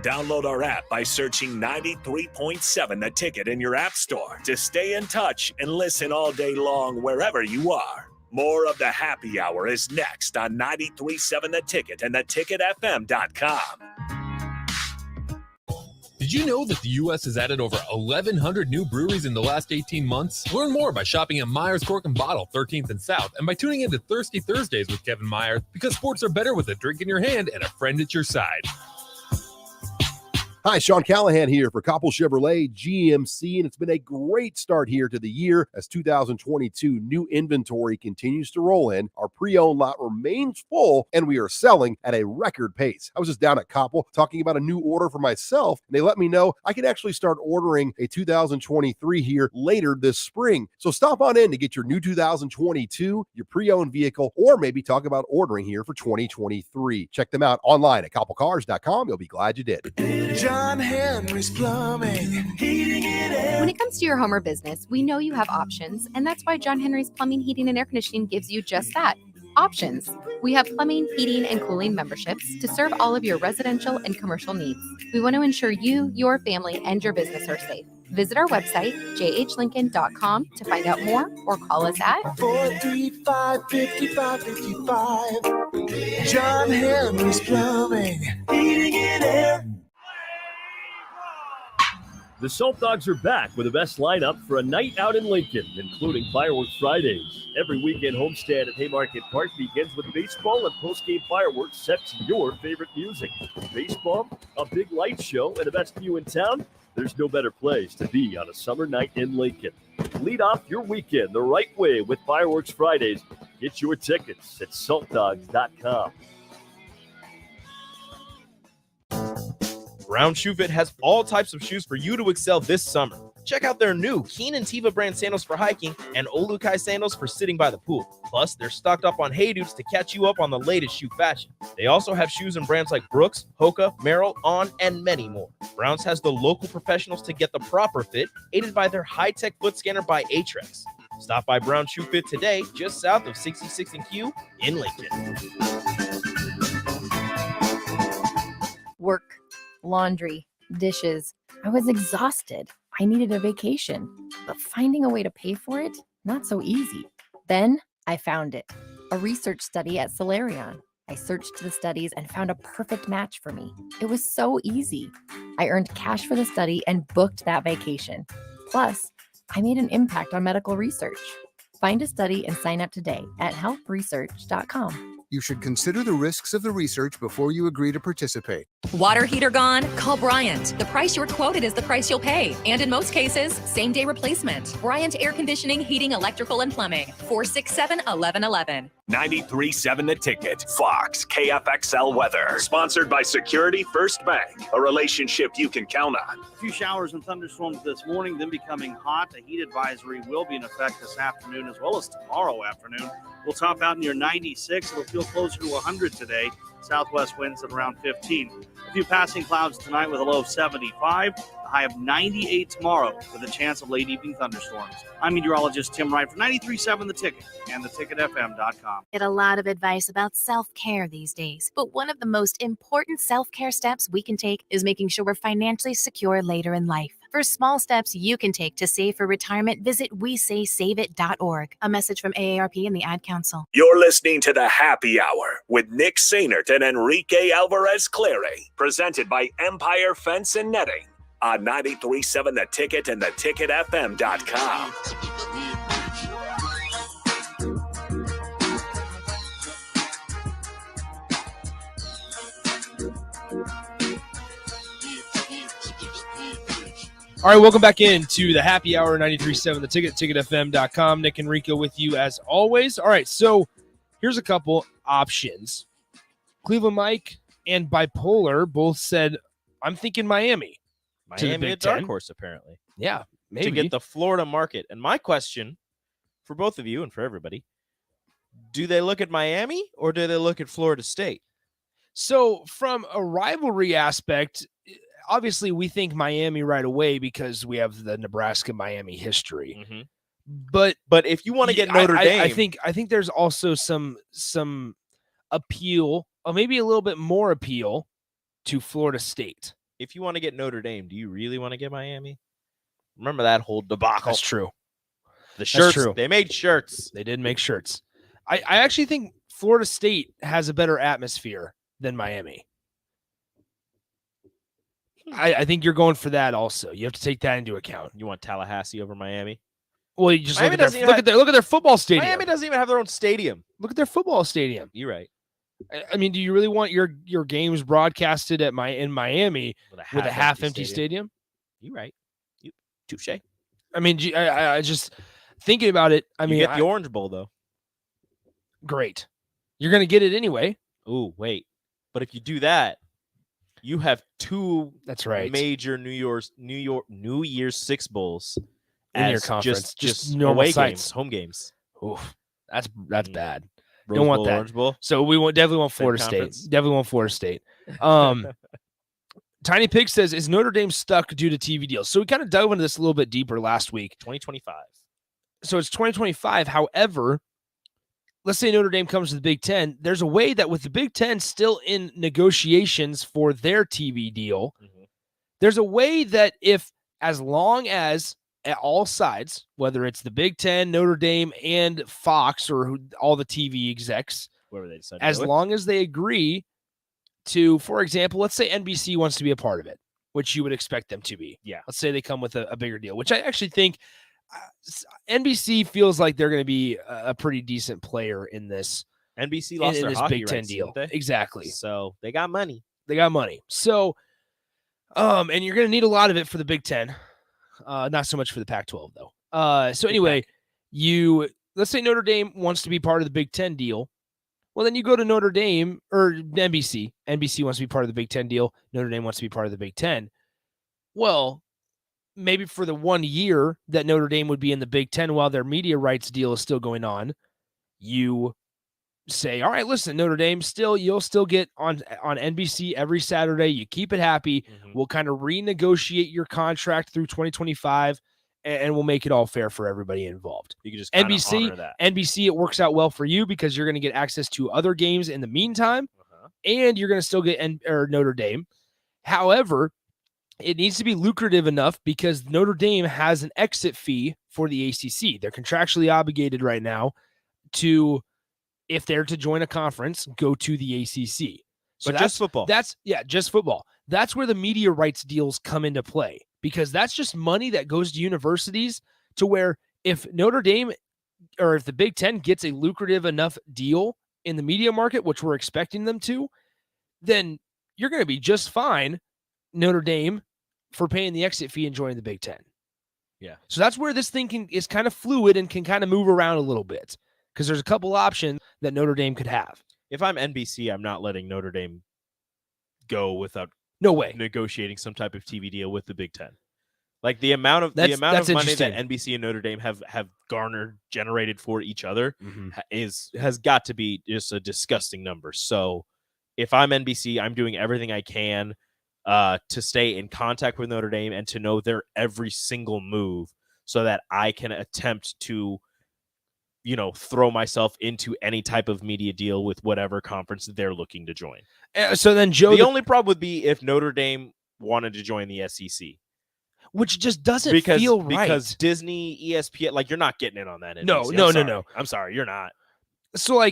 Speaker 1: Download our app by searching 93.7 The Ticket in your app store to stay in touch and listen all day long wherever you are. More of the Happy Hour is next on 93.7 The Ticket and theticketfm.com.
Speaker 8: Did you know that the U.S. has added over 1,100 new breweries in the last 18 months? Learn more by shopping at Myers Cork and Bottle, 13th and South, and by tuning into Thirsty Thursdays with Kevin Myers, because sports are better with a drink in your hand and a friend at your side.
Speaker 12: Hi, Sean Callahan here for Koppel Chevrolet GMC, and it's been a great start here to the year as 2022 new inventory continues to roll in. Our pre-owned lot remains full, and we are selling at a record pace. I was just down at Koppel talking about a new order for myself, and they let me know I can actually start ordering a 2023 here later this spring. So stop on in to get your new 2022, your pre-owned vehicle, or maybe talk about ordering here for 2023. Check them out online at koppelcars.com. You'll be glad you did.
Speaker 19: John Henry's Plumbing, heating and air.
Speaker 20: When it comes to your home or business, we know you have options, and that's why John Henry's Plumbing, Heating, and Air Conditioning gives you just that. Options. We have plumbing, heating, and cooling memberships to serve all of your residential and commercial needs. We want to ensure you, your family, and your business are safe. Visit our website, jhlincoln.com, to find out more or call us at
Speaker 19: 435-5555. John Henry's Plumbing, heating and air.
Speaker 13: The Salt Dogs are back with the best lineup for a night out in Lincoln, including Fireworks Fridays. Every weekend homestand at Haymarket Park begins with baseball and post-game fireworks set to your favorite music. Baseball, a big light show, and the best view in town. There's no better place to be on a summer night in Lincoln. Lead off your weekend the right way with Fireworks Fridays. Get your tickets at saltdogs.com.
Speaker 5: Brown Shoe Fit has all types of shoes for you to excel this summer. Check out their new Keen and Tiva brand sandals for hiking and Olukai sandals for sitting by the pool. Plus, they're stocked up on Hey Dudes to catch you up on the latest shoe fashion. They also have shoes in brands like Brooks, Hoka, Merrell, On, and many more. Browns has the local professionals to get the proper fit, aided by their high-tech foot scanner by Aetrex. Stop by Brown Shoe Fit today, just south of 66 and Q in Lincoln.
Speaker 20: Work, laundry, dishes. I was exhausted. I needed a vacation, but finding a way to pay for it, not so easy. Then I found it, a research study at Solarion. I searched the studies and found a perfect match for me. It was so easy. I earned cash for the study and booked that vacation. Plus, I made an impact on medical research. Find a study and sign up today at helpresearch.com.
Speaker 21: You should consider the risks of the research before you agree to participate.
Speaker 22: Water heater gone? Call Bryant. The price you're quoted is the price you'll pay. And in most cases, same-day replacement. Bryant Air Conditioning, Heating, Electrical, and Plumbing. 467-1111.
Speaker 1: 93.7 The Ticket. Fox KFXL weather. Sponsored by Security First Bank. A relationship you can count on.
Speaker 23: A few showers and thunderstorms this morning, then becoming hot. A heat advisory will be in effect this afternoon as well as tomorrow afternoon. We'll top out near 96. It'll feel closer to 100 today. Southwest winds at around 15. A few passing clouds tonight with a low of 75. A high of 98 tomorrow with a chance of late evening thunderstorms. I'm meteorologist Tim Wright for 93.7 The Ticket and theticketfm.com.
Speaker 17: Get a lot of advice about self-care these days, but one of the most important self-care steps we can take is making sure we're financially secure later in life. For small steps you can take to save for retirement, visit WeSaySaveIt.org. A message from AARP and the Ad Council.
Speaker 1: You're listening to the Happy Hour with Nick Sainert and Enrique Alvarez Clary, presented by Empire Fence and Netting on 93.7 The Ticket and theticketfm.com.
Speaker 3: All right, welcome back into the Happy Hour, 93.7 The Ticket, ticketfm.com. Nick Enrico with you as always. All right, so here's a couple options. Cleveland Mike and Bipolar both said, I'm thinking Miami.
Speaker 5: Miami a dark horse, apparently.
Speaker 3: Yeah, maybe.
Speaker 5: To get the Florida market. And my question for both of you and for everybody, do they look at Miami or do they look at Florida State?
Speaker 3: So from a rivalry aspect, obviously we think Miami right away because we have the Nebraska-Miami history.
Speaker 5: Mm-hmm.
Speaker 3: But
Speaker 5: if you want to get Notre Dame,
Speaker 3: I think there's also some appeal, or maybe a little bit more appeal to Florida State.
Speaker 5: If you want to get Notre Dame, do you really want to get Miami? Remember that whole debacle.
Speaker 3: That's true.
Speaker 5: The shirts,
Speaker 3: true.
Speaker 5: They made shirts.
Speaker 3: They did make shirts. I actually think Florida State has a better atmosphere than Miami. I think you're going for that also. You have to take that into account.
Speaker 5: You want Tallahassee over Miami?
Speaker 3: Well, you just look at their football stadium.
Speaker 5: Miami doesn't even have their own stadium.
Speaker 3: Look at their football stadium.
Speaker 5: You're right.
Speaker 3: I mean, do you really want your games broadcasted in Miami with a half-empty stadium?
Speaker 5: You're right. Touche.
Speaker 3: I mean, I just thinking about it. I mean,
Speaker 5: get the Orange Bowl though.
Speaker 3: Great. You're going to get it anyway.
Speaker 5: Ooh, wait. But if you do that, you have two.
Speaker 3: That's right.
Speaker 5: Major New Year's Six bowls
Speaker 3: in your conference,
Speaker 5: just
Speaker 3: normal
Speaker 5: away
Speaker 3: sites.
Speaker 5: games, home games.
Speaker 3: Oof, that's bad.
Speaker 5: Rose
Speaker 3: Don't want
Speaker 5: Bowl,
Speaker 3: that.
Speaker 5: Orange Bowl.
Speaker 3: So we definitely want Florida State.
Speaker 5: Conference.
Speaker 3: Definitely want Florida State. Tiny Pig says, is Notre Dame stuck due to TV deals? So we kind of dove into this a little bit deeper last week.
Speaker 5: 2025.
Speaker 3: So it's 2025. However, let's say Notre Dame comes to the Big Ten. There's a way that with the Big Ten still in negotiations for their TV deal, there's a way that as long as at all sides, whether it's the Big Ten, Notre Dame, and Fox, or all the TV execs,
Speaker 5: whoever they decide,
Speaker 3: as long as they agree to, for example, let's say NBC wants to be a part of it, which you would expect them to be.
Speaker 5: Yeah.
Speaker 3: Let's say they come with a bigger deal, which I actually think NBC feels like they're going to be a pretty decent player in this.
Speaker 5: NBC lost
Speaker 3: in
Speaker 5: their
Speaker 3: this
Speaker 5: hockey
Speaker 3: Big Ten
Speaker 5: rights,
Speaker 3: deal.
Speaker 5: didn't they?
Speaker 3: Exactly.
Speaker 5: So they got money.
Speaker 3: So, and you're going to need a lot of it for the Big Ten. Not so much for the Pac-12 though. So anyway, let's say Notre Dame wants to be part of the Big Ten deal. Well, then you go to Notre Dame or NBC. NBC wants to be part of the Big Ten deal. Notre Dame wants to be part of the Big Ten. Well, maybe for the 1 year that Notre Dame would be in the Big Ten while their media rights deal is still going on, you say, all right, listen, Notre Dame, you'll still get on NBC every Saturday. You keep it happy. We'll kind of renegotiate your contract through 2025, and we'll make it all fair for everybody involved.
Speaker 5: You can just kinda honor that.
Speaker 3: NBC, it works out well for you because you're going to get access to other games in the meantime, and you're going to still get Notre Dame. However, it needs to be lucrative enough because Notre Dame has an exit fee for the ACC. They're contractually obligated right now to, if they're to join a conference, go to the ACC.
Speaker 5: But just football.
Speaker 3: Just football. That's where the media rights deals come into play because that's just money that goes to universities to where if Notre Dame or if the Big Ten gets a lucrative enough deal in the media market, which we're expecting them to, then you're going to be just fine, Notre Dame, for paying the exit fee and joining the Big Ten.
Speaker 5: Yeah.
Speaker 3: So that's where this thing is kind of fluid and can kind of move around a little bit because there's a couple options that Notre Dame could have.
Speaker 5: If I'm NBC, I'm not letting Notre Dame go without
Speaker 3: no way
Speaker 5: negotiating some type of TV deal with the Big Ten. Like the amount of money that NBC and Notre Dame have generated for each other has got to be just a disgusting number. So if I'm NBC, I'm doing everything I can to stay in contact with Notre Dame and to know their every single move so that I can attempt to, throw myself into any type of media deal with whatever conference they're looking to join.
Speaker 3: So then, Joe,
Speaker 5: the only problem would be if Notre Dame wanted to join the SEC.
Speaker 3: Which just doesn't feel right.
Speaker 5: Because Disney, ESPN, you're not getting in on that.
Speaker 3: No.
Speaker 5: I'm sorry, you're not.
Speaker 3: So,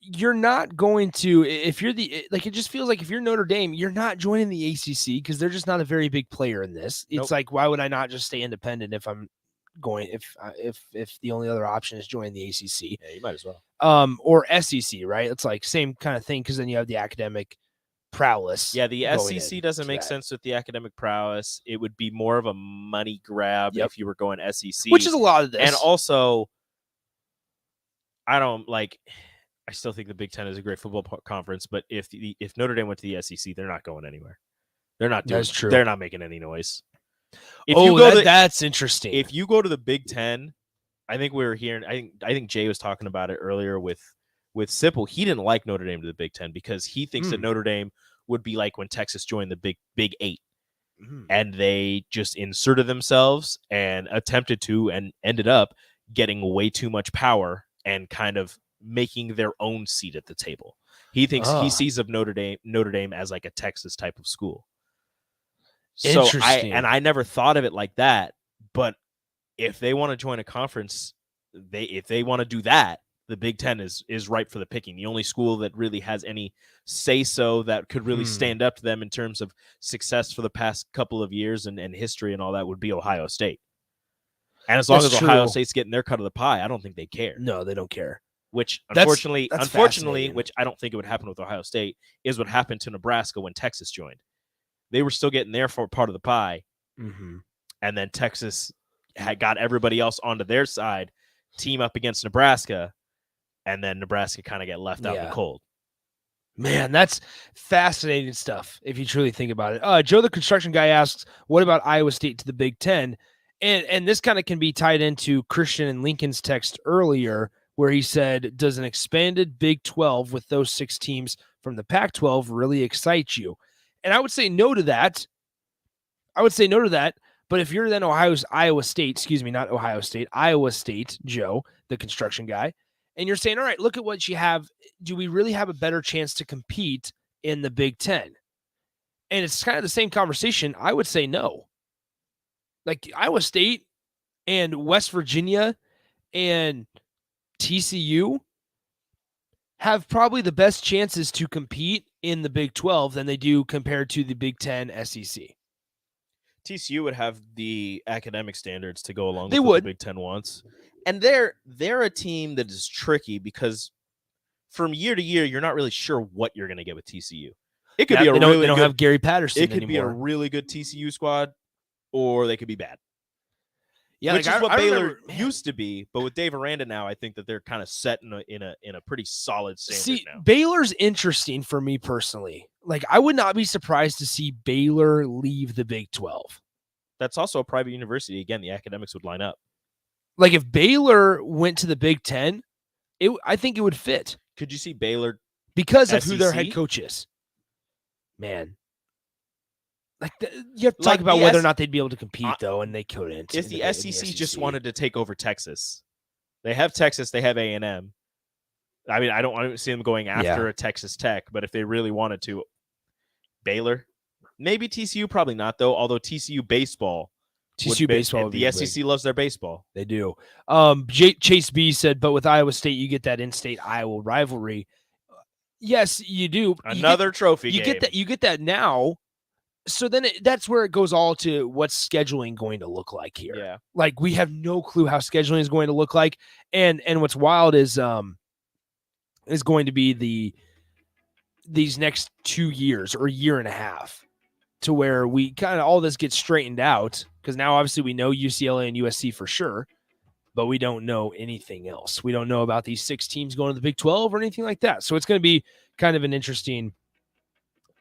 Speaker 3: you're not going to, if you're it just feels like if you're Notre Dame, you're not joining the ACC because they're just not a very big player in this. It's like, why would I not just stay independent if I'm going, if the only other option is joining the ACC?
Speaker 5: Yeah, you might as well.
Speaker 3: Or SEC, right? It's like same kind of thing because then you have the academic prowess.
Speaker 5: Yeah, the SEC doesn't make sense with the academic prowess. It would be more of a money grab if you were going SEC.
Speaker 3: Which is a lot of this.
Speaker 5: And also, I still think the Big Ten is a great football conference, but if Notre Dame went to the SEC, they're not going anywhere. They're not doing.
Speaker 3: That's true.
Speaker 5: They're not making any noise.
Speaker 3: That's interesting.
Speaker 5: If you go to the Big Ten, I think we were hearing. I think Jay was talking about it earlier with Sipple. He didn't like Notre Dame to the Big Ten because he thinks that Notre Dame would be like when Texas joined the Big Eight, and they just inserted themselves and attempted to, and ended up getting way too much power and kind of making their own seat at the table. He thinks he sees of Notre Dame as like a Texas type of school. So I never thought of it like that, but if they want to join a conference, if they want to do that, the Big Ten is ripe for the picking. The only school that really has any say-so that could really stand up to them in terms of success for the past couple of years and history and all that would be Ohio State. And as long as Ohio State's getting their cut of the pie, I don't think they care.
Speaker 3: No, they don't care.
Speaker 5: Which
Speaker 3: That's
Speaker 5: unfortunately, which I don't think it would happen with Ohio State, is what happened to Nebraska when Texas joined. They were still getting their part of the pie, and then Texas had got everybody else onto their side, team up against Nebraska, and then Nebraska kind of get left out in the cold.
Speaker 3: Man, that's fascinating stuff if you truly think about it. Joe, the construction guy, asks, what about Iowa State to the Big Ten? And this kind of can be tied into Christian and Lincoln's text earlier, where he said, does an expanded Big 12 with those 6 teams from the Pac-12 really excite you? And I would say no to that. But if you're then Iowa State, Joe, the construction guy, and you're saying, all right, look at what you have. Do we really have a better chance to compete in the Big Ten? And it's kind of the same conversation. I would say no. Like Iowa State and West Virginia and TCU have probably the best chances to compete in the Big 12 than they do compared to the Big 10 SEC.
Speaker 5: TCU would have the academic standards to go along
Speaker 3: with
Speaker 5: what the Big 10 wants. And they're a team that is tricky because from year to year, you're not really sure what you're going to get with TCU. It could be
Speaker 3: they don't have Gary Patterson
Speaker 5: It could
Speaker 3: anymore.
Speaker 5: be a really good TCU squad, or they could be bad.
Speaker 3: Yeah,
Speaker 5: which
Speaker 3: like,
Speaker 5: is what
Speaker 3: I
Speaker 5: Baylor
Speaker 3: remember- man.
Speaker 5: used to be. But with Dave Aranda now, I think that they're kind of set in a pretty solid standard
Speaker 3: See,
Speaker 5: now.
Speaker 3: Baylor's interesting for me personally. Like, I would not be surprised to see Baylor leave the Big 12.
Speaker 5: That's also a private university. Again, the academics would line up.
Speaker 3: Like, if Baylor went to the Big 10, I think it would fit
Speaker 5: Could you see Baylor
Speaker 3: because of who their
Speaker 5: SEC?
Speaker 3: head coach is. Man. Like, you have to
Speaker 5: Like
Speaker 3: talk about
Speaker 5: the
Speaker 3: whether or
Speaker 5: S-
Speaker 3: not they'd be able to compete, though, and they couldn't.
Speaker 5: If
Speaker 3: in
Speaker 5: the
Speaker 3: in
Speaker 5: SEC just wanted to take over Texas, they have Texas, they have A&M. I mean, I don't see them going after a Texas Tech, but if they really wanted to, Baylor, maybe TCU, probably not though. Although TCU baseball,
Speaker 3: TCU baseball would
Speaker 5: the
Speaker 3: be
Speaker 5: SEC loves their baseball.
Speaker 3: They do. Chase B said, but with Iowa State, you get that in-state Iowa rivalry. Yes, you do.
Speaker 5: Another trophy
Speaker 3: You
Speaker 5: game.
Speaker 3: get that. You get that now. So then that's where it goes all to what's scheduling going to look like here.
Speaker 5: Yeah.
Speaker 3: Like, we have no clue how scheduling is going to look like, and what's wild is going to be these next 2 years or year and a half, to where we kind of all this gets straightened out, because now obviously we know UCLA and USC for sure, but we don't know anything else. We don't know about these 6 teams going to the Big 12 or anything like that. So it's going to be kind of an interesting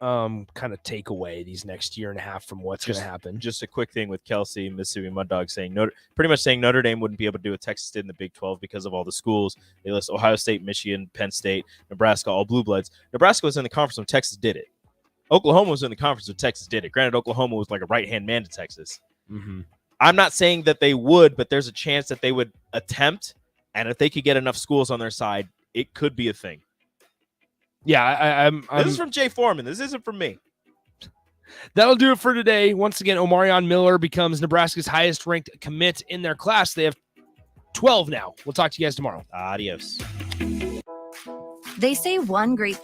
Speaker 3: kind of takeaway these next year and a half from what's going to happen.
Speaker 5: Just a quick thing with Kelsey, Mississippi Mud Dog, saying pretty much saying Notre Dame wouldn't be able to do what Texas did in the Big 12 because of all the schools. They list Ohio State, Michigan, Penn State, Nebraska, all blue bloods. Nebraska was in the conference when Texas did it. Oklahoma was in the conference when Texas did it. Granted, Oklahoma was like a right-hand man to Texas.
Speaker 3: Mm-hmm.
Speaker 5: I'm not saying that they would, but there's a chance that they would attempt, and if they could get enough schools on their side, it could be a thing.
Speaker 3: Yeah,
Speaker 5: This is from Jay Foreman. This isn't from me.
Speaker 3: That'll do it for today. Once again, Omarion Miller becomes Nebraska's highest ranked commit in their class. They have 12 now. We'll talk to you guys tomorrow.
Speaker 5: Adios.
Speaker 14: They say one great thing